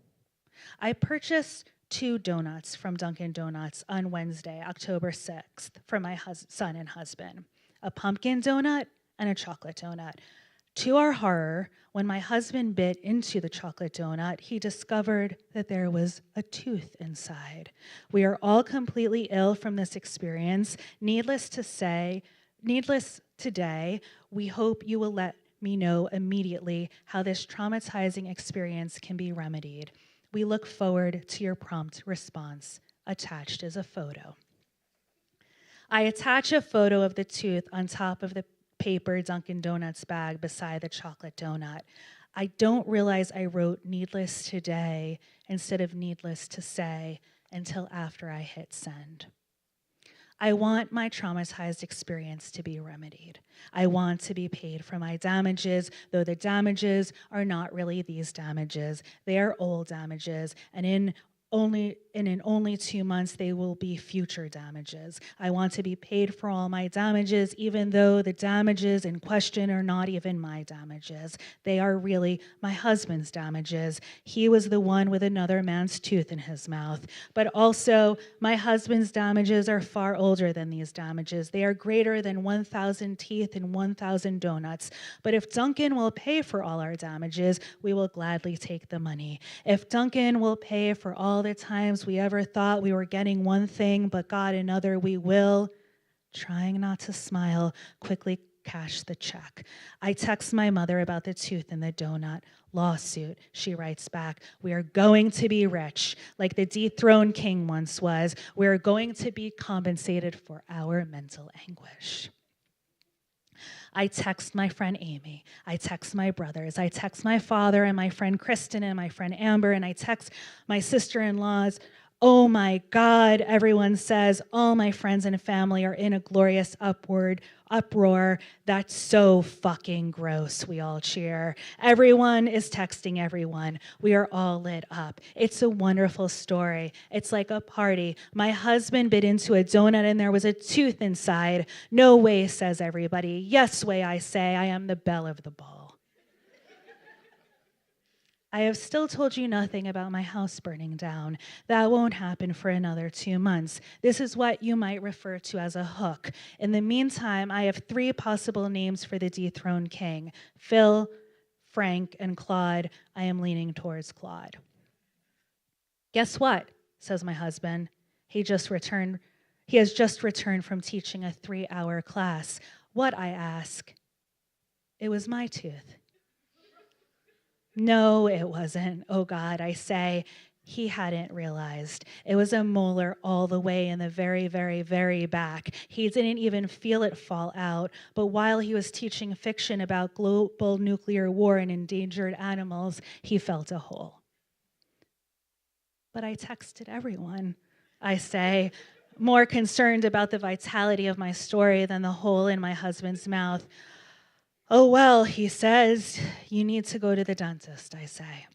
I purchased 2 donuts from Dunkin' Donuts on Wednesday, October 6th, for my son and husband, a pumpkin donut and a chocolate donut. To our horror, when my husband bit into the chocolate donut, he discovered that there was a tooth inside. We are all completely ill from this experience. Needless today, we hope you will let me know immediately how this traumatizing experience can be remedied. We look forward to your prompt response. Attached is a photo. I attach a photo of the tooth on top of the paper Dunkin' Donuts bag beside the chocolate donut. I don't realize I wrote needless today instead of needless to say until after I hit send. I want my traumatized experience to be remedied. I want to be paid for my damages, though the damages are not really these damages. They are old damages, and in only 2 months, they will be future damages. I want to be paid for all my damages, even though the damages in question are not even my damages. They are really my husband's damages. He was the one with another man's tooth in his mouth. But also, my husband's damages are far older than these damages. They are greater than 1,000 teeth and 1,000 donuts. But if Duncan will pay for all our damages, we will gladly take the money. If Duncan will pay for all the times we ever thought we were getting one thing but got another, we will, trying not to smile, quickly cash the check. I text my mother about the tooth in the donut. Lawsuit, she writes back. We are going to be rich, like the dethroned king once was. We are going to be compensated for our mental anguish. I text my friend Amy. I text my brothers. I text my father and my friend Kristen and my friend Amber, and I text my sister-in-laws. Oh my God, everyone says, all my friends and family are in a glorious uproar. That's so fucking gross, we all cheer. Everyone is texting everyone. We are all lit up. It's a wonderful story. It's like a party. My husband bit into a donut and there was a tooth inside. No way, says everybody. Yes way, I say. I am the belle of the ball. I have still told you nothing about my house burning down. That won't happen for another 2 months. This is what you might refer to as a hook. In the meantime, I have 3 possible names for the dethroned king: Phil, Frank, and Claude. I am leaning towards Claude. Guess what, says my husband. He has just returned from teaching a 3-hour class. What, I ask? It was my tooth. No, it wasn't. Oh God, I say. He hadn't realized. It was a molar all the way in the very, very, very back. He didn't even feel it fall out. But while he was teaching fiction about global nuclear war and endangered animals, he felt a hole. But I texted everyone, I say, more concerned about the vitality of my story than the hole in my husband's mouth. Oh, well, he says, you need to go to the dentist, I say.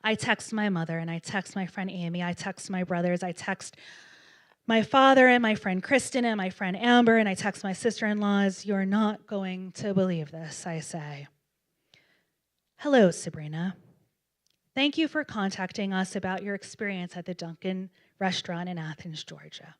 I text my mother and I text my friend Amy. I text my brothers. I text my father and my friend Kristen and my friend Amber. And I text my sister-in-laws. You're not going to believe this, I say. Hello, Sabrina. Thank you for contacting us about your experience at the Dunkin' restaurant in Athens, Georgia.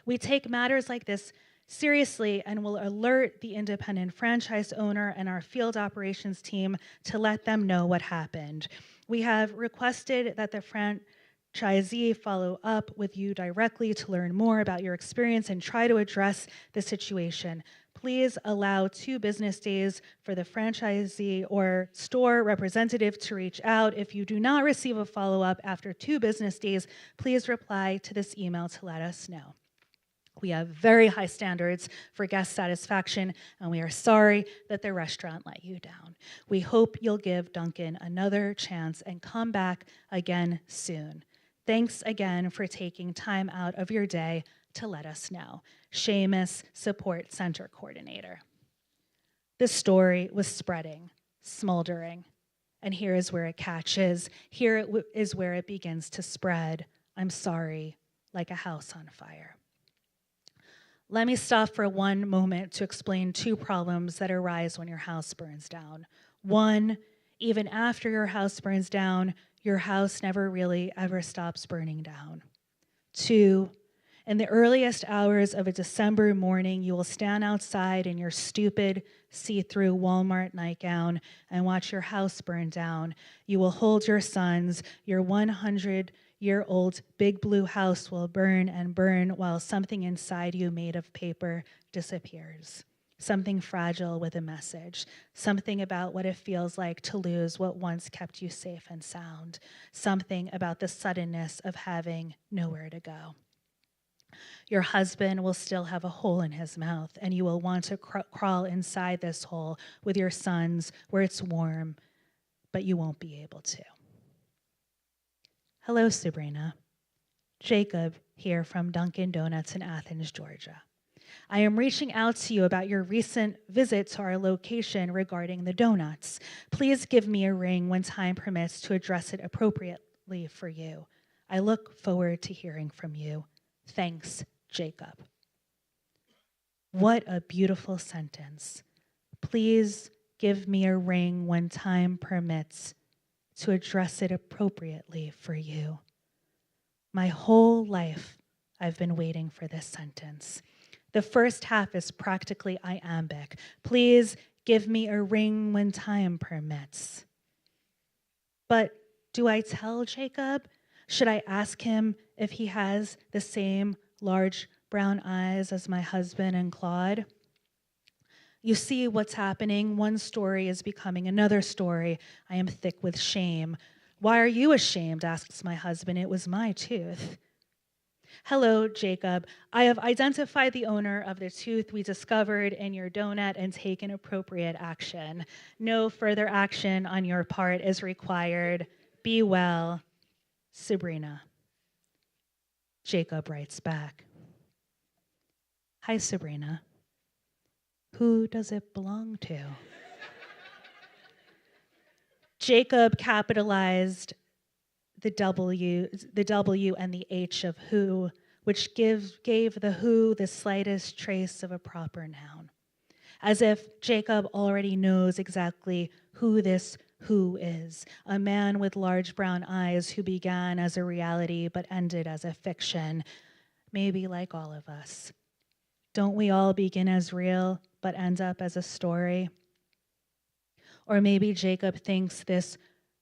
We take matters like this seriously and will alert the independent franchise owner and our field operations team to let them know what happened. We have requested that the franchisee follow up with you directly to learn more about your experience and try to address the situation. Please allow 2 business days for the franchisee or store representative to reach out. If you do not receive a follow-up after 2 business days, please reply to this email to let us know. We have very high standards for guest satisfaction, and we are sorry that the restaurant let you down. We hope you'll give Duncan another chance and come back again soon. Thanks again for taking time out of your day to let us know. Seamus, Support Center Coordinator. The story was spreading, smoldering, and here is where it catches. Here is where it begins to spread. I'm sorry, like a house on fire. Let me stop for one moment to explain two problems that arise when your house burns down. One, even after your house burns down, your house never really ever stops burning down. Two, in the earliest hours of a December morning, you will stand outside in your stupid, see-through Walmart nightgown and watch your house burn down. You will hold your sons. Your 100-year-old big blue house will burn and burn while something inside you made of paper disappears. Something fragile with a message. Something about what it feels like to lose what once kept you safe and sound. Something about the suddenness of having nowhere to go. Your husband will still have a hole in his mouth, and you will want to crawl inside this hole with your sons where it's warm, but you won't be able to. Hello, Sabrina. Jacob here from Dunkin' Donuts in Athens, Georgia. I am reaching out to you about your recent visit to our location regarding the donuts. Please give me a ring when time permits to address it appropriately for you. I look forward to hearing from you. Thanks, Jacob. What a beautiful sentence. Please give me a ring when time permits to address it appropriately for you. My whole life, I've been waiting for this sentence. The first half is practically iambic. Please give me a ring when time permits. But do I tell Jacob? Should I ask him if he has the same large brown eyes as my husband and Claude? You see what's happening. One story is becoming another story. I am thick with shame. Why are you ashamed? Asks my husband. It was my tooth. Hello, Jacob. I have identified the owner of the tooth we discovered in your donut and taken appropriate action. No further action on your part is required. Be well, Sabrina. Jacob writes back. Hi, Sabrina. Who does it belong to? Jacob capitalized the W and the H of who, which gave the who the slightest trace of a proper noun. As if Jacob already knows exactly who this who is, a man with large brown eyes who began as a reality but ended as a fiction, maybe like all of us. Don't we all begin as real but end up as a story? Or maybe Jacob thinks this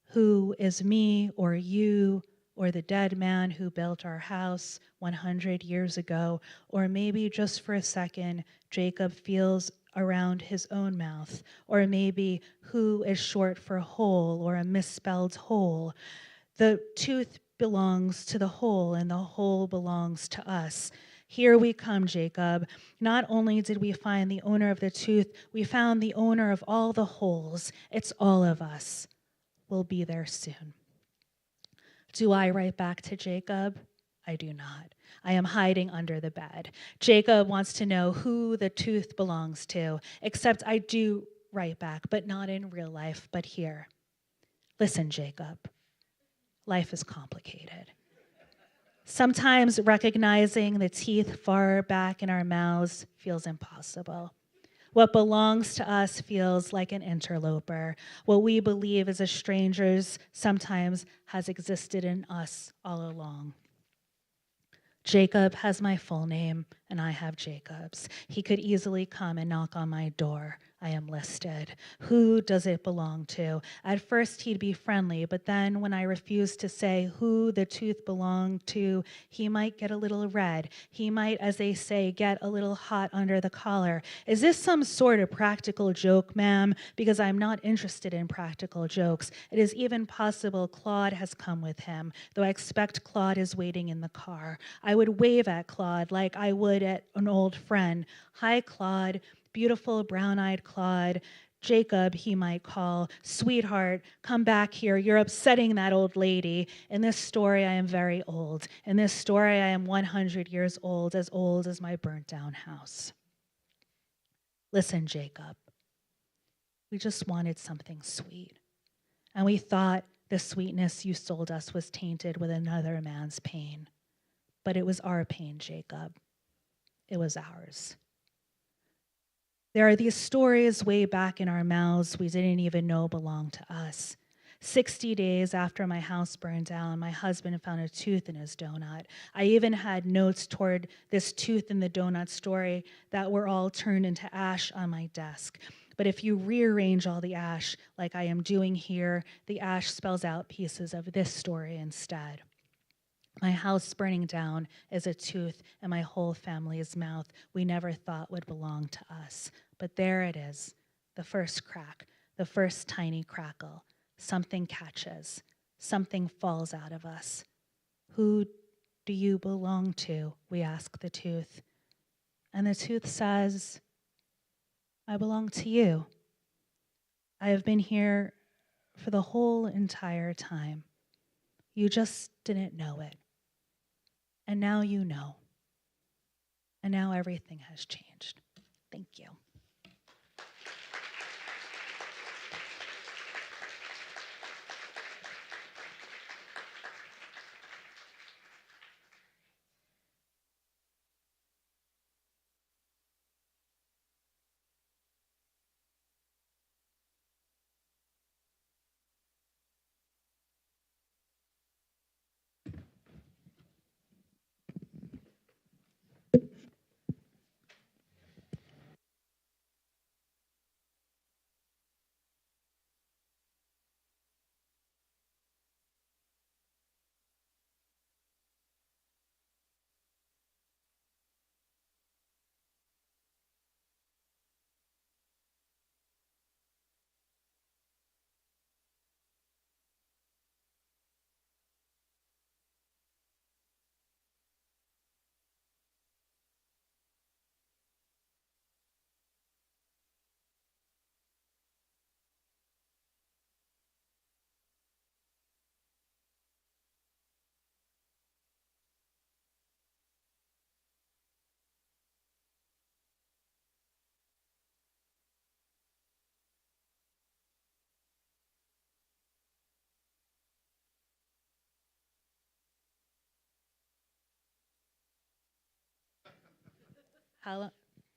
who is me or you or the dead man who built our house 100 years ago. Or maybe just for a second, Jacob feels around his own mouth. Or maybe who is short for whole or a misspelled whole. The tooth belongs to the whole and the whole belongs to us. Here we come, Jacob. Not only did we find the owner of the tooth, we found the owner of all the holes. It's all of us. We'll be there soon. Do I write back to Jacob? I do not. I am hiding under the bed. Jacob wants to know who the tooth belongs to, except I do write back, but not in real life, but here. Listen, Jacob, life is complicated. Sometimes recognizing the teeth far back in our mouths feels impossible. What belongs to us feels like an interloper. What we believe is a stranger's sometimes has existed in us all along. Jacob has my full name, and I have Jacob's. He could easily come and knock on my door. I am listed. Who does it belong to? At first, he'd be friendly, but then when I refused to say who the tooth belonged to, he might get a little red. He might, as they say, get a little hot under the collar. Is this some sort of practical joke, ma'am? Because I'm not interested in practical jokes. It is even possible Claude has come with him, though I expect Claude is waiting in the car. I would wave at Claude like I would pointed at an old friend. Hi, Claude, beautiful brown-eyed Claude. Jacob, he might call, sweetheart, come back here. You're upsetting that old lady. In this story, I am very old. In this story, I am 100 years old as my burnt down house. Listen, Jacob, we just wanted something sweet. And we thought the sweetness you sold us was tainted with another man's pain. But it was our pain, Jacob. It was ours. There are these stories way back in our mouths we didn't even know belonged to us. 60 days after my house burned down, my husband found a tooth in his donut. I even had notes toward this tooth in the donut story that were all turned into ash on my desk. But if you rearrange all the ash, like I am doing here, the ash spells out pieces of this story instead. My house burning down is a tooth in my whole family's mouth we never thought would belong to us. But there it is, the first crack, the first tiny crackle. Something catches, something falls out of us. Who do you belong to? We ask the tooth. And the tooth says, I belong to you. I have been here for the whole entire time. You just didn't know it. And now you know. And now everything has changed. Thank you. How long?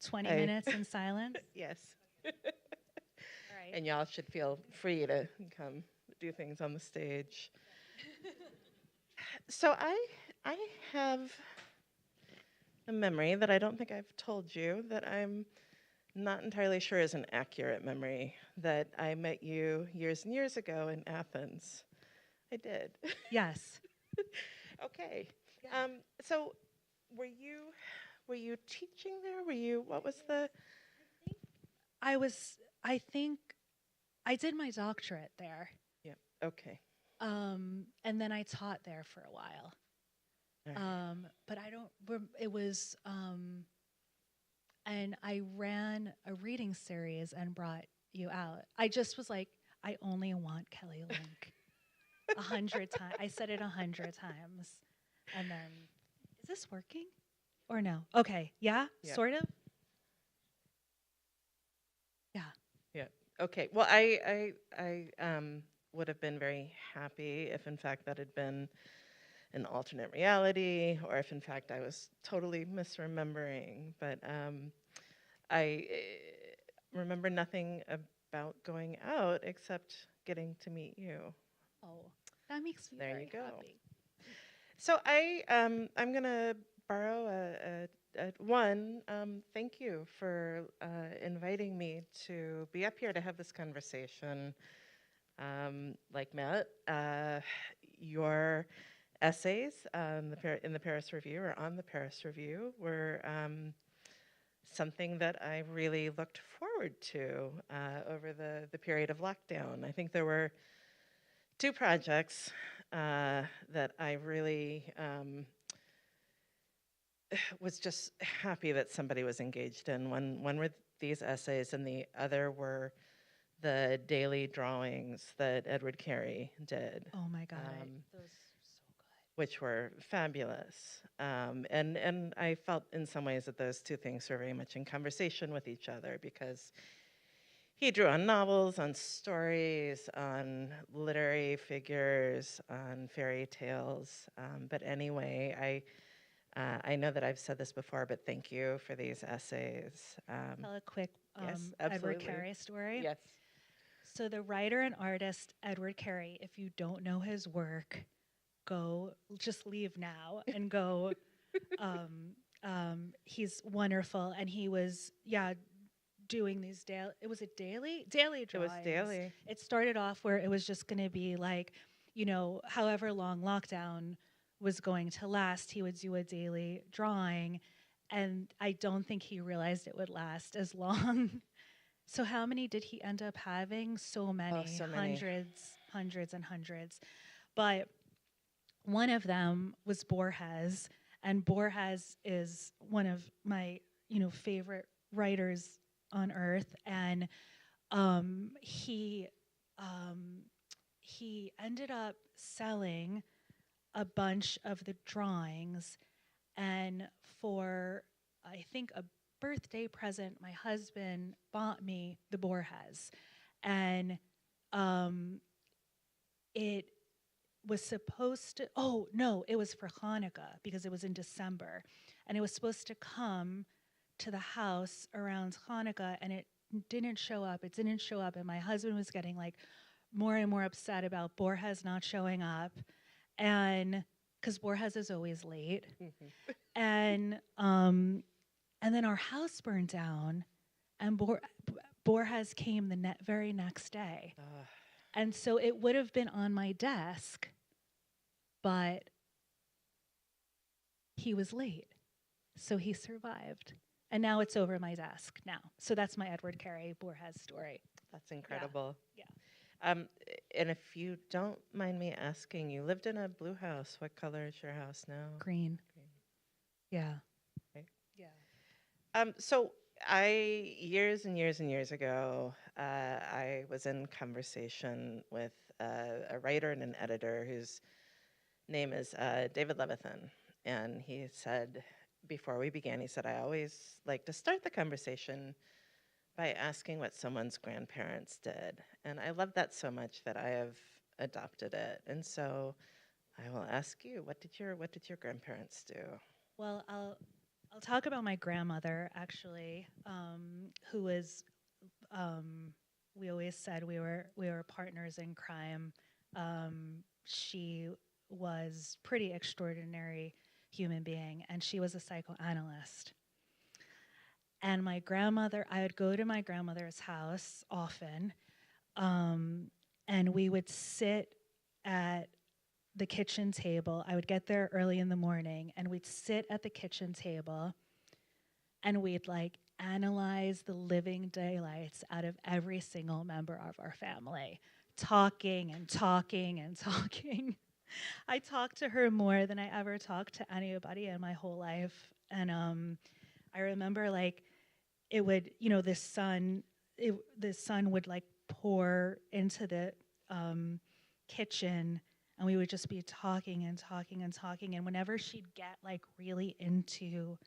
20 minutes in silence? Yes. All right. And y'all should feel free to come do things on the stage. So I have a memory that I don't think I've told you that I'm not entirely sure is an accurate memory, that I met you years and years ago in Athens. I did. Yes. Okay. Yeah. So were you teaching there? What was the? I think I did my doctorate there. Yeah, okay. And then I taught there for a while. Right. But I don't, it was, and I ran a reading series and brought you out. I just was like, I only want Kelly Link. 100 times. I said it 100 times. And then, is this working? Or no? Okay, yeah, Yeah. sort of? Yeah. Yeah. Okay. Well, I would have been very happy if, in fact, that had been an alternate reality, or if, in fact, I was totally misremembering. But I remember nothing about going out except getting to meet you. Oh, that makes me There very you go. happy. So I'm gonna borrow thank you for inviting me to be up here to have this conversation. Like Matt, your essays in the Paris Review or on the Paris Review were something that I really looked forward to over the period of lockdown. I think there were two projects that I really was just happy that somebody was engaged in. One were these essays, and the other were the daily drawings that Edward Carey did. Oh my God, Um, those so good. which were fabulous. And I felt in some ways that those two things were very much in conversation with each other, because he drew on novels, on stories, on literary figures, on fairy tales. But anyway, I know that I've said this before, but thank you for these essays. Tell a quick Yes, Edward absolutely. Carey story. Yes. So the writer and artist Edward Carey, if you don't know his work, just leave now and go. He's wonderful, and he was doing these daily. It was a daily drawings. It was daily. It started off where it was just going to be like, however long lockdown was going to last, he would do a daily drawing, and I don't think he realized it would last as long. So how many did he end up having? So many, so many. hundreds and hundreds. But one of them was Borges, and Borges is one of my, favorite writers on earth, and he ended up selling a bunch of the drawings, and for, I think, a birthday present, my husband bought me the Borges, and it was supposed to, oh no, it was for Hanukkah because it was in December, and it was supposed to come to the house around Hanukkah, and it didn't show up. And my husband was getting like more and more upset about Borges not showing up, and because Borges is always late. And then our house burned down, and Borges came the very next day. And so it would have been on my desk, but he was late, so he survived. And now it's over my desk now. So that's my Edward Carey Borges story. That's incredible. Yeah. And if you don't mind me asking, you lived in a blue house. What color is your house now? Green. Yeah. Okay. Yeah. So years and years and years ago, I was in conversation with a writer and an editor whose name is David Levithan. And he said, before we began, he said, I always like to start the conversation by asking what someone's grandparents did. And I love that so much that I have adopted it. And so I will ask you, what did your grandparents do? Well, I'll talk about my grandmother, actually, who was, we always said we were partners in crime. She was pretty extraordinary human being, and she was a psychoanalyst. And my grandmother, I would go to my grandmother's house often, and we would sit at the kitchen table. I would get there early in the morning, and we'd sit at the kitchen table, and we'd like analyze the living daylights out of every single member of our family, talking and talking and talking. I talked to her more than I ever talked to anybody in my whole life. And I remember like it would, the sun would like pour into the kitchen, and we would just be talking and talking and talking. And whenever she'd get like really into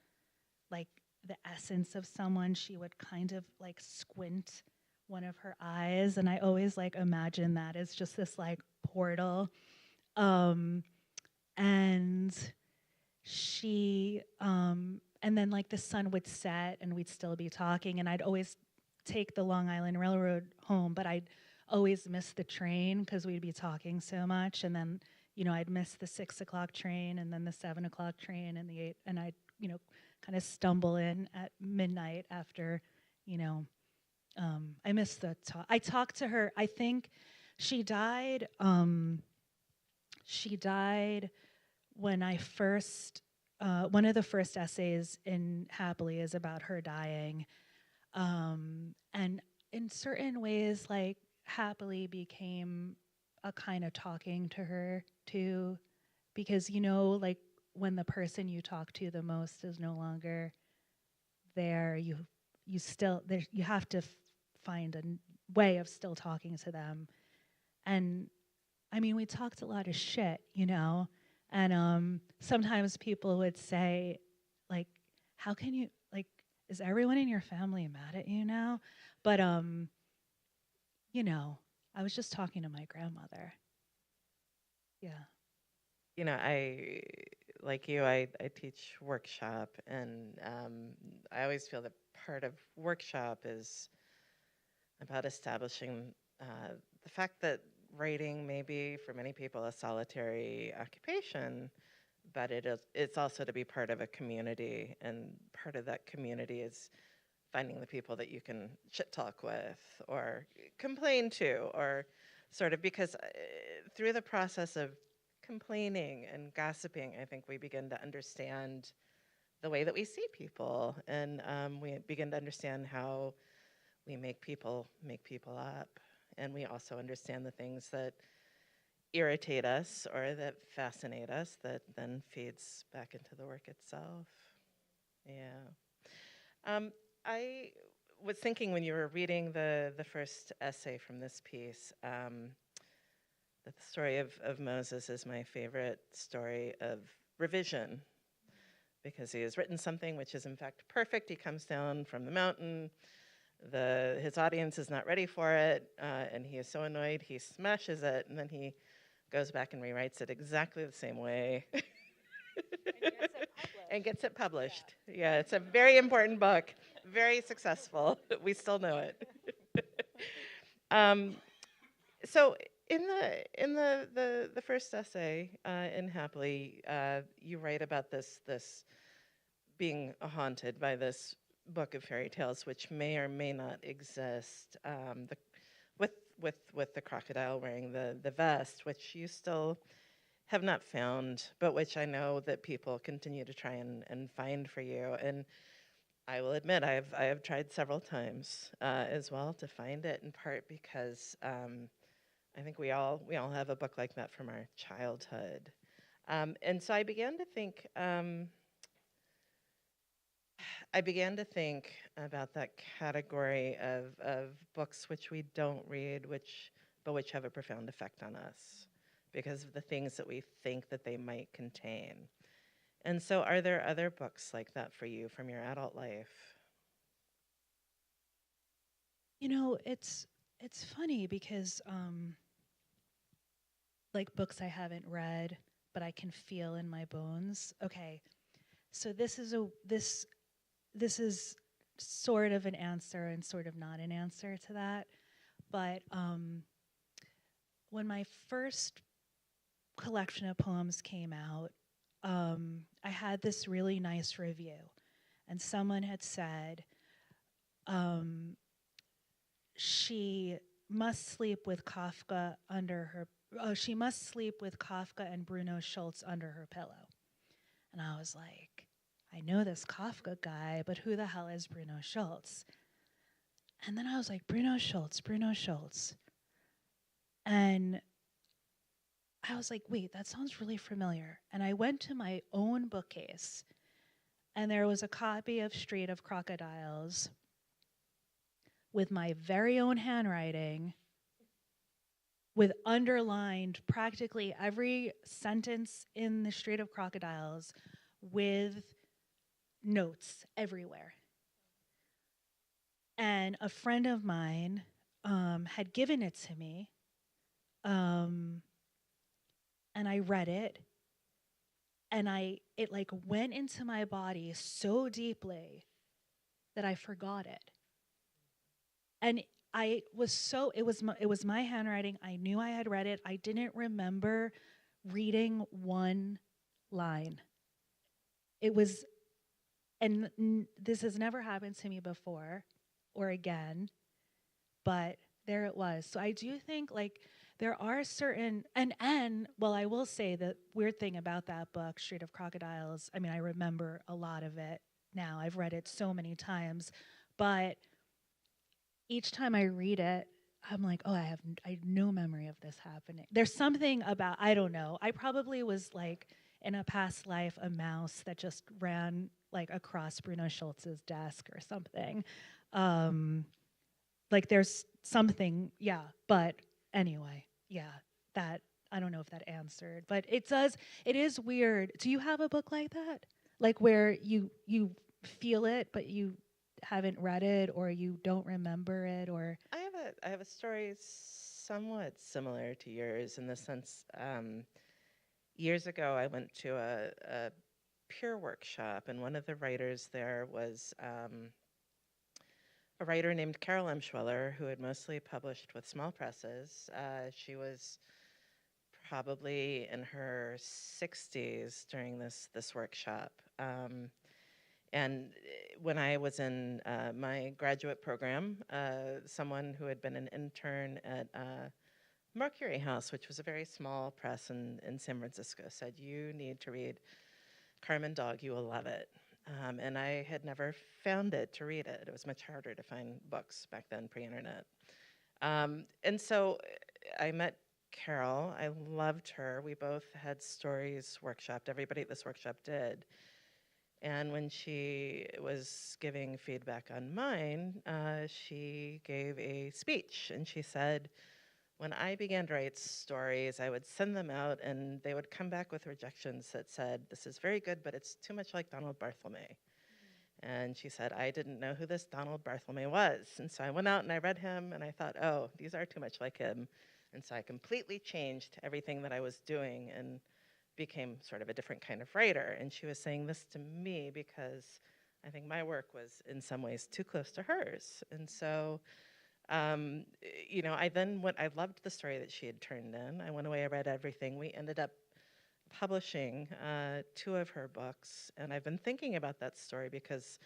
like the essence of someone, she would kind of like squint one of her eyes. And I always like imagine that as just this like portal. And she, and then like the sun would set and we'd still be talking, and I'd always take the Long Island Railroad home, but I'd always miss the train because we'd be talking so much. And then, I'd miss the 6 o'clock train, and then the 7 o'clock train, and the 8, and I'd, kind of stumble in at midnight after, I missed the talk. I talked to her, I think she died when I first, one of the first essays in Happily is about her dying. And in certain ways, like, Happily became a kind of talking to her, too. Because, like, when the person you talk to the most is no longer there, you have to find a way of still talking to them. And I mean, we talked a lot of shit, you know, and sometimes people would say, like, how can you, like, is everyone in your family mad at you now? But you know, I was just talking to my grandmother. Yeah. You know, like you, I teach workshop, and I always feel that part of workshop is about establishing the fact that writing may be, for many people, a solitary occupation, but it's also to be part of a community, and part of that community is finding the people that you can shit talk with or complain to, or sort of, because through the process of complaining and gossiping, I think we begin to understand the way that we see people, and we begin to understand how we make people up, and we also understand the things that irritate us or that fascinate us that then feeds back into the work itself. Yeah. I was thinking when you were reading the first essay from this piece, that the story of Moses is my favorite story of revision, because he has written something which is in fact perfect. He comes down from the mountain, his audience is not ready for it, and he is so annoyed he smashes it, and then he goes back and rewrites it exactly the same way. And gets it published. Yeah, it's a very important book, very successful. We still know it. So in the first essay, in Happily, you write about this being haunted by this book of fairy tales, which may or may not exist. With the crocodile wearing the vest, which you still have not found, but which I know that people continue to try and find for you. And I will admit, I have tried several times as well to find it, in part because I think we all have a book like that from our childhood. And so I began to think about that category of books which we don't read, but which have a profound effect on us because of the things that we think that they might contain. And so are there other books like that for you from your adult life? You know, it's funny because like books I haven't read, but I can feel in my bones. Okay, so this is sort of an answer and sort of not an answer to that. But when my first collection of poems came out, I had this really nice review, and someone had said, she must sleep with Kafka she must sleep with Kafka and Bruno Schultz under her pillow. And I was like, I know this Kafka guy, but who the hell is Bruno Schultz? And then I was like, Bruno Schultz. And I was like, wait, that sounds really familiar. And I went to my own bookcase, and there was a copy of Street of Crocodiles with my very own handwriting, with underlined practically every sentence in the Street of Crocodiles, with notes everywhere. And a friend of mine had given it to me, and I read it, and it like went into my body so deeply that I forgot it. And it was my handwriting. I knew I had read it. I didn't remember reading one line. It was, and this has never happened to me before or again, but there it was. So I do think like there are certain, and well, I will say the weird thing about that book, Street of Crocodiles, I mean, I remember a lot of it now. I've read it so many times, but each time I read it, I'm like, oh, I have no memory of this happening. There's something about, I don't know. I probably was like in a past life a mouse that just ran like across Bruno Schultz's desk or something. Like there's something, yeah, but anyway, yeah, that, I don't know if that answered, but it is weird. Do you have a book like that? Like where you feel it, but you haven't read it or you don't remember it, or? I have a story somewhat similar to yours in the sense, years ago I went to a peer workshop, and one of the writers there was a writer named Carol Emschweller, who had mostly published with small presses. She was probably in her 60s during this workshop. And when I was in my graduate program, someone who had been an intern at Mercury House, which was a very small press in San Francisco, said, "You need to read Carmen Dog, you will love it." And I had never found it to read it. It was much harder to find books back then, pre-internet. And so I met Carol. I loved her. We both had stories workshopped. Everybody at this workshop did. And when she was giving feedback on mine, she gave a speech, and she said, "When I began to write stories, I would send them out, and they would come back with rejections that said, 'This is very good, but it's too much like Donald Barthelme.'" And she said, "I didn't know who this Donald Barthelme was. And so I went out and I read him, and I thought, oh, these are too much like him. And so I completely changed everything that I was doing and became sort of a different kind of writer." And she was saying this to me because I think my work was in some ways too close to hers. And so, you know, I loved the story that she had turned in. I went away, I read everything. We ended up publishing 2 of her books. And I've been thinking about that story because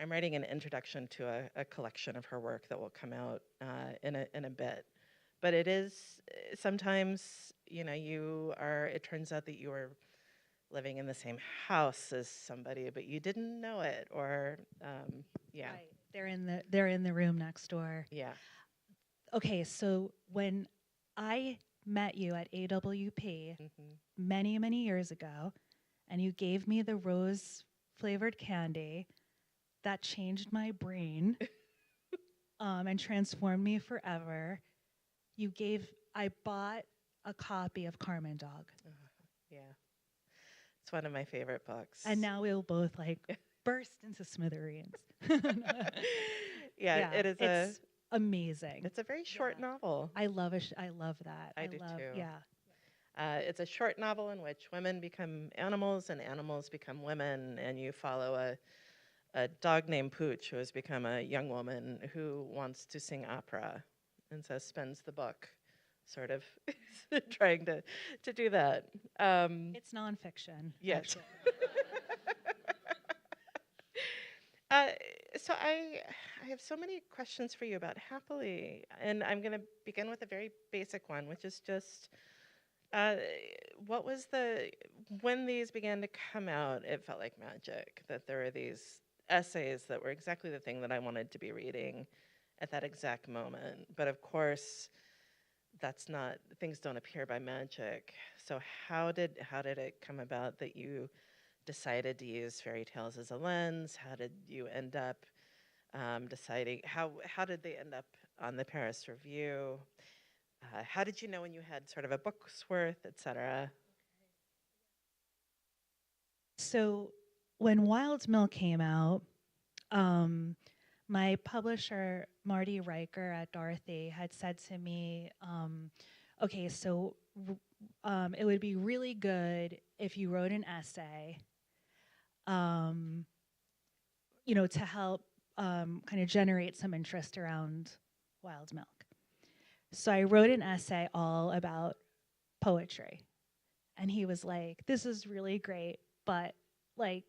I'm writing an introduction to a collection of her work that will come out in a bit. But it is sometimes, you know, it turns out that you were living in the same house as somebody, but you didn't know it, or, yeah. Right. They're in the room next door. Yeah. Okay, so when I met you at AWP many, many years ago, and you gave me the rose flavored candy, that changed my brain and transformed me forever. I bought a copy of Carmen Dog. Yeah. It's one of my favorite books. And now we'll both like burst into smithereens. Yeah, it's amazing. It's a very short novel. I love that. I do too. Yeah. It's a short novel in which women become animals and animals become women, and you follow a dog named Pooch who has become a young woman who wants to sing opera, and so spends the book sort of trying to do that. It's nonfiction. Yes. So I have so many questions for you about Happily, and I'm going to begin with a very basic one, which is just, what was when these began to come out, it felt like magic, that there were these essays that were exactly the thing that I wanted to be reading at that exact moment. But of course, things don't appear by magic. So how did it come about that you decided to use fairy tales as a lens? How did you end up deciding, how did they end up on the Paris Review? How did you know when you had sort of a book's worth, et cetera? So when Wild Milk came out, my publisher, Marty Riker at Dorothy, had said to me, okay, so it would be really good if you wrote an essay, you know, to help kind of generate some interest around Wild Milk. So I wrote an essay all about poetry. And he was like, "This is really great, but like,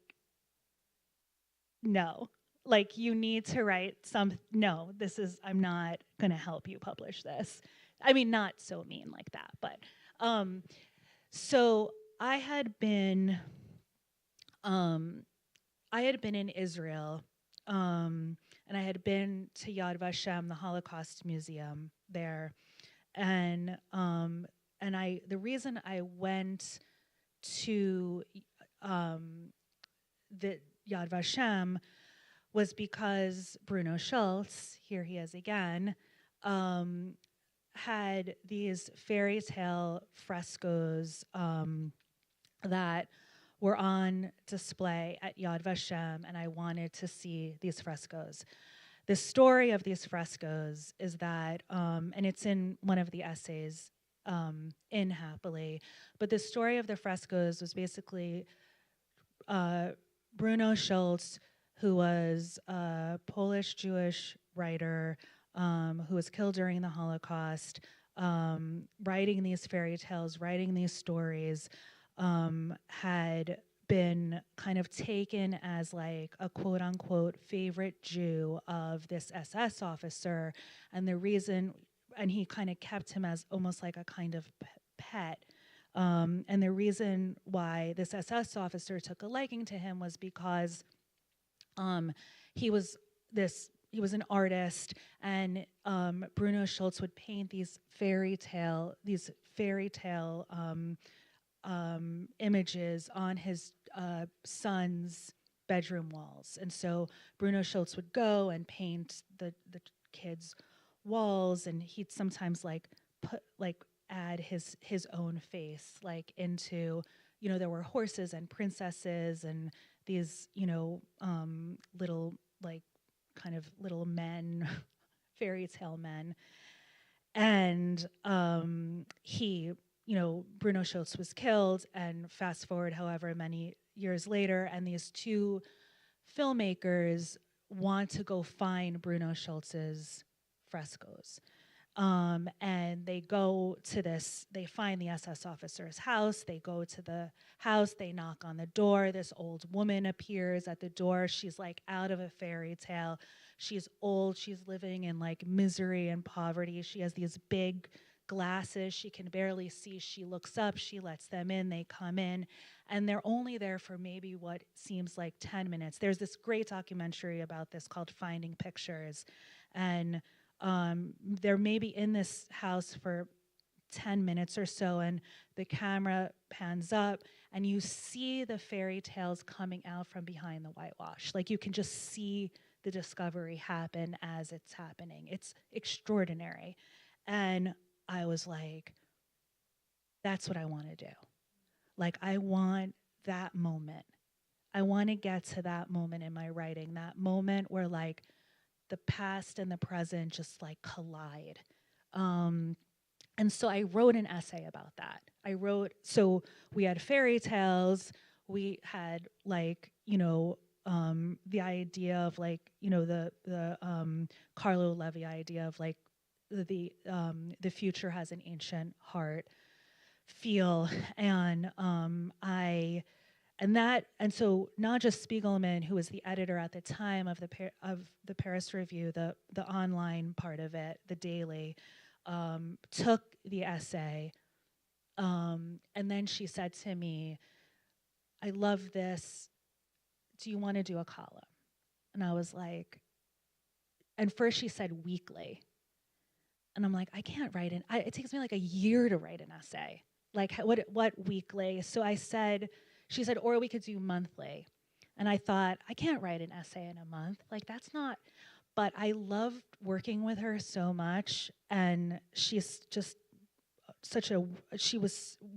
no. Like, you need to write I'm not gonna help you publish this." I mean, not so mean like that, but so I had been in Israel, and I had been to Yad Vashem, the Holocaust Museum there, and the reason I went to the Yad Vashem was because Bruno Schultz, here he is again, had these fairy tale frescoes that were on display at Yad Vashem, and I wanted to see these frescoes. The story of these frescoes is that, and it's in one of the essays in Happily, but the story of the frescoes was basically Bruno Schultz, who was a Polish-Jewish writer who was killed during the Holocaust, writing these fairy tales, writing these stories, had been kind of taken as like a quote unquote favorite Jew of this SS officer. And the reason, and he kind of kept him as almost like a kind of pet. And the reason why this SS officer took a liking to him was because he was an artist, and Bruno Schultz would paint these fairy tale images on his son's bedroom walls. And so Bruno Schultz would go and paint the kids' walls, and he'd sometimes add his own face into, there were horses and princesses and these, little little men, fairy tale men. And Bruno Schultz was killed, and fast forward however many years later, and these two filmmakers want to go find Bruno Schultz's frescoes. And they go to they find the SS officer's house, they go to the house, they knock on the door, this old woman appears at the door, she's out of a fairy tale, she's old, she's living in misery and poverty, she has these big glasses, she can barely see, she looks up, she lets them in, they come in, and they're only there for maybe what seems like 10 minutes. There's this great documentary about this called Finding Pictures, and they're maybe in this house for 10 minutes or so, and the camera pans up and you see the fairy tales coming out from behind the whitewash. You can just see the discovery happen as it's happening. It's extraordinary. And I was like, that's what I want to do. I want that moment. I want to get to that moment in my writing, that moment where the past and the present just collide. And so I wrote an essay about that. So we had fairy tales, we had the idea of the Carlo Levi idea of the future has an ancient heart feel, and so not just Spiegelman, who was the editor at the time of the Paris Review, the online part of it, the daily, took the essay, and then she said to me, I love this, do you want to do a column? And I was like, and first she said weekly. And I'm like, I can't write it takes me a year to write an essay. What weekly? So she said, or we could do monthly. And I thought, I can't write an essay in a month. That's not, but I loved working with her so much. And she's just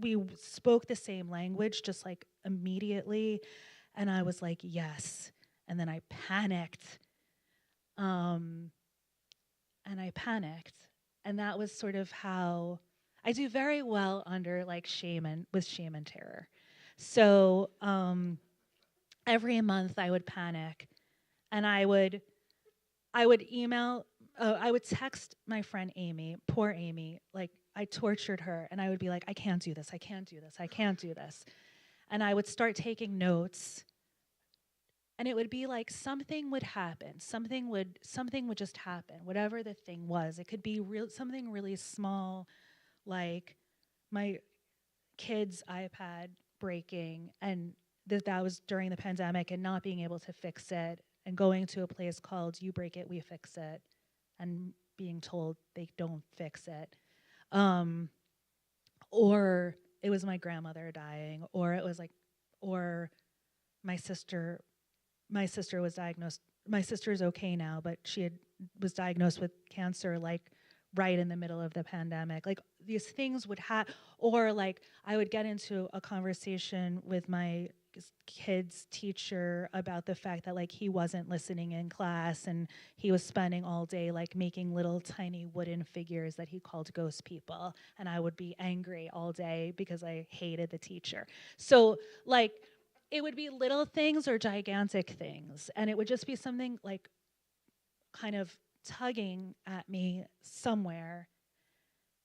we spoke the same language, just immediately. And I was like, yes. And then I panicked. And that was sort of how I do very well under with shame and terror. So every month I would panic, and I would text my friend Amy, poor Amy, I tortured her, and I would be like, I can't do this, I can't do this, I can't do this. And I would start taking notes, and it would be something would happen, something would just happen, whatever the thing was. It could be something really small, like my kid's iPad breaking, and that was during the pandemic, and not being able to fix it, and going to a place called You Break It, We Fix It, and being told they don't fix it. Or it was my grandmother dying, or it was like, or my sister was diagnosed, my sister's okay now, but was diagnosed with cancer like right in the middle of the pandemic. Like these things would or like I would get into a conversation with my kid's teacher about the fact that like he wasn't listening in class and he was spending all day like making little tiny wooden figures that he called ghost people, and I would be angry all day because I hated the teacher. So like it would be little things or gigantic things, and it would just be something like kind of tugging at me somewhere.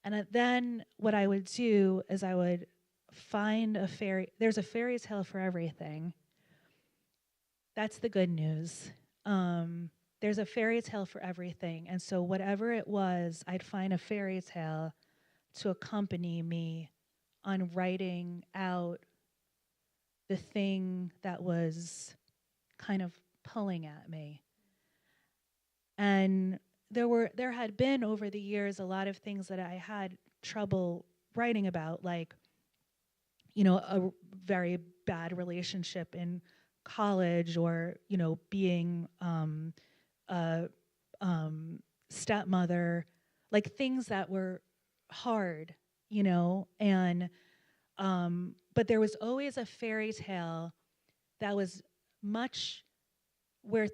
And then what I would do is I would find a fairy. There's a fairy tale for everything. That's the good news. There's a fairy tale for everything. And so whatever it was, I'd find a fairy tale to accompany me on writing out the thing that was kind of pulling at me. And there had been over the years a lot of things that I had trouble writing about, like, you know, a very bad relationship in college, or, you know, being a stepmother, like things that were hard, you know, and but there was always a fairy tale that was much where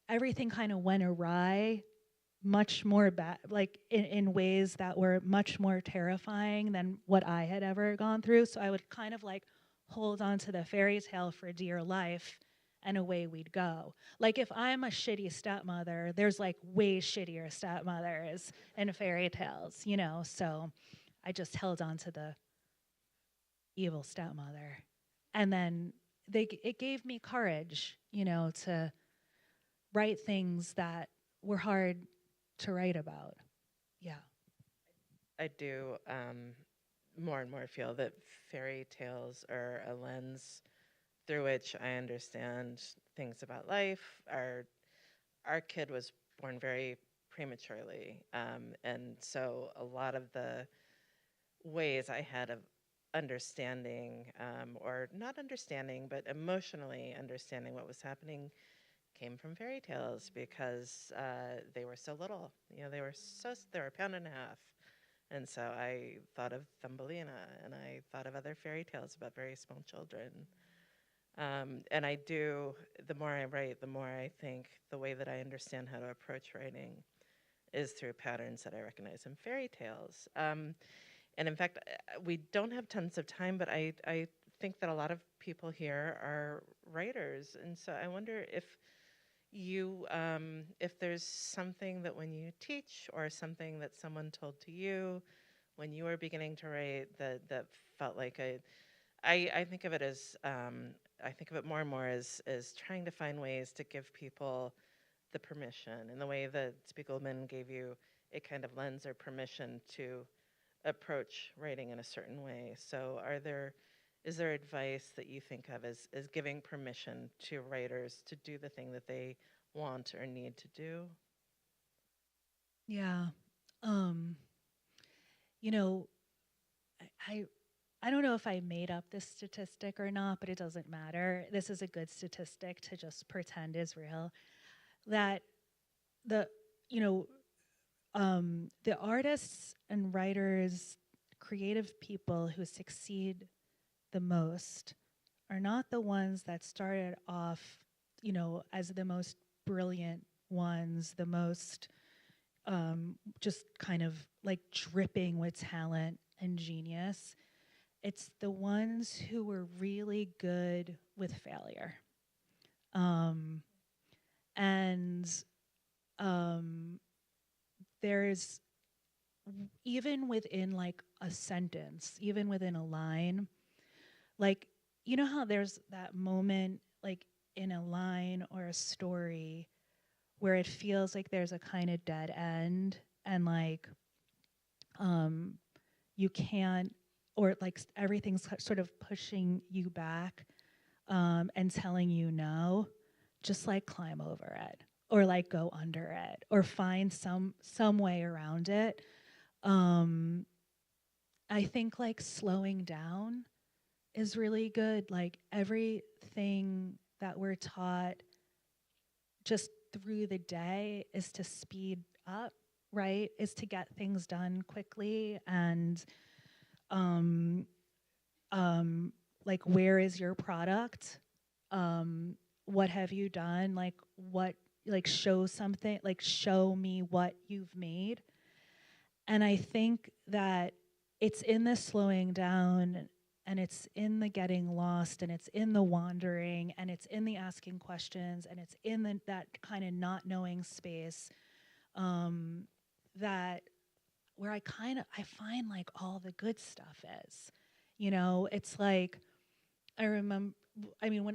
everything kind of went awry, much more bad, like in ways that were much more terrifying than what I had ever gone through. So I would kind of like hold on to the fairy tale for dear life, and away we'd go. Like if I'm a shitty stepmother, there's like way shittier stepmothers in fairy tales, you know? So I just held on to the evil stepmother. And then it gave me courage, you know, to write things that were hard to write about. Yeah. I do more and more feel that fairy tales are a lens through which I understand things about life. Our kid was born very prematurely, and so a lot of the ways I had of understanding, or not understanding, but emotionally understanding what was happening came from fairy tales, because they were so little. You know, they were a pound and a half. And so I thought of Thumbelina, and I thought of other fairy tales about very small children. And I do, the more I write, the more I think the way that I understand how to approach writing is through patterns that I recognize in fairy tales. And in fact, we don't have tons of time, but I think that a lot of people here are writers. And so I wonder if if there's something that when you teach, or something that someone told to you when you were beginning to write, that felt like I think of it as, I think of it more and more as trying to find ways to give people the permission, in the way that Spiegelman gave you a kind of lens or permission to approach writing in a certain way. So is there advice that you think of as giving permission to writers to do the thing that they want or need to do? Yeah. You know, I don't know if I made up this statistic or not, but it doesn't matter. This is a good statistic to just pretend is real. That the artists and writers, creative people who succeed the most are not the ones that started off, you know, as the most brilliant ones, the most just kind of like dripping with talent and genius. It's the ones who were really good with failure. There's, even within like a sentence, even within a line, like, you know how there's that moment like in a line or a story where it feels like there's a kind of dead end, and like you can't, or like everything's sort of pushing you back and telling you no, just like climb over it, or like go under it, or find some way around it. And I think like slowing down is really good. Like everything that we're taught just through the day is to speed up, right? Is to get things done quickly and like where is your product? What have you done? Like what, like show something, like show me what you've made. And I think that it's in the slowing down and it's in the getting lost and it's in the wandering and it's in the asking questions and it's in that kind of not knowing space that where I find like all the good stuff is. You know, it's like, when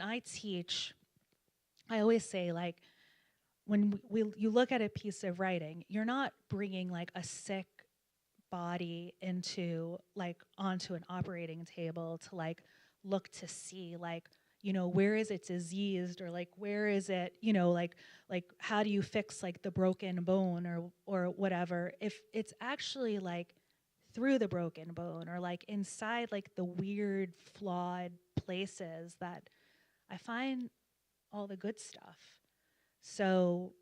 I teach, I always say like, when you look at a piece of writing, you're not bringing like a sick body onto an operating table to like look to see like, you know, where is it diseased, or like where is it, you know, like how do you fix like the broken bone or whatever, if it's actually like through the broken bone or like inside like the weird flawed places that I find all the good stuff. So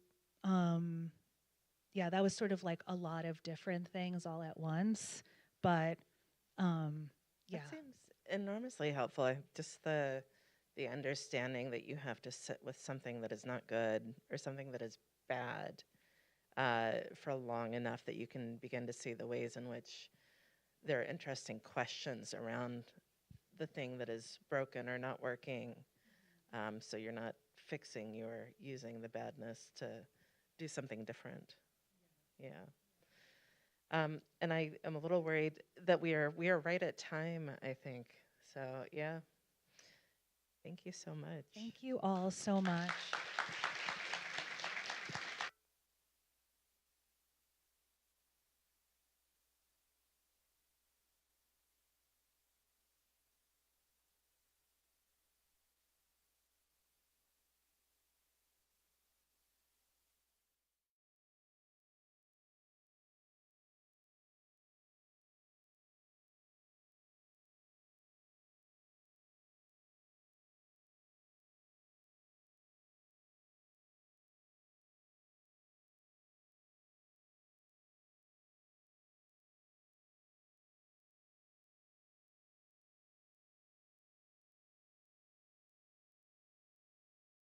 yeah, that was sort of like a lot of different things all at once, but yeah. That seems enormously helpful. Just the understanding that you have to sit with something that is not good or something that is bad for long enough that you can begin to see the ways in which there are interesting questions around the thing that is broken or not working. So you're not fixing, you're using the badness to do something different. Yeah. And I am a little worried that we are right at time, I think. So yeah. Thank you so much. Thank you all so much.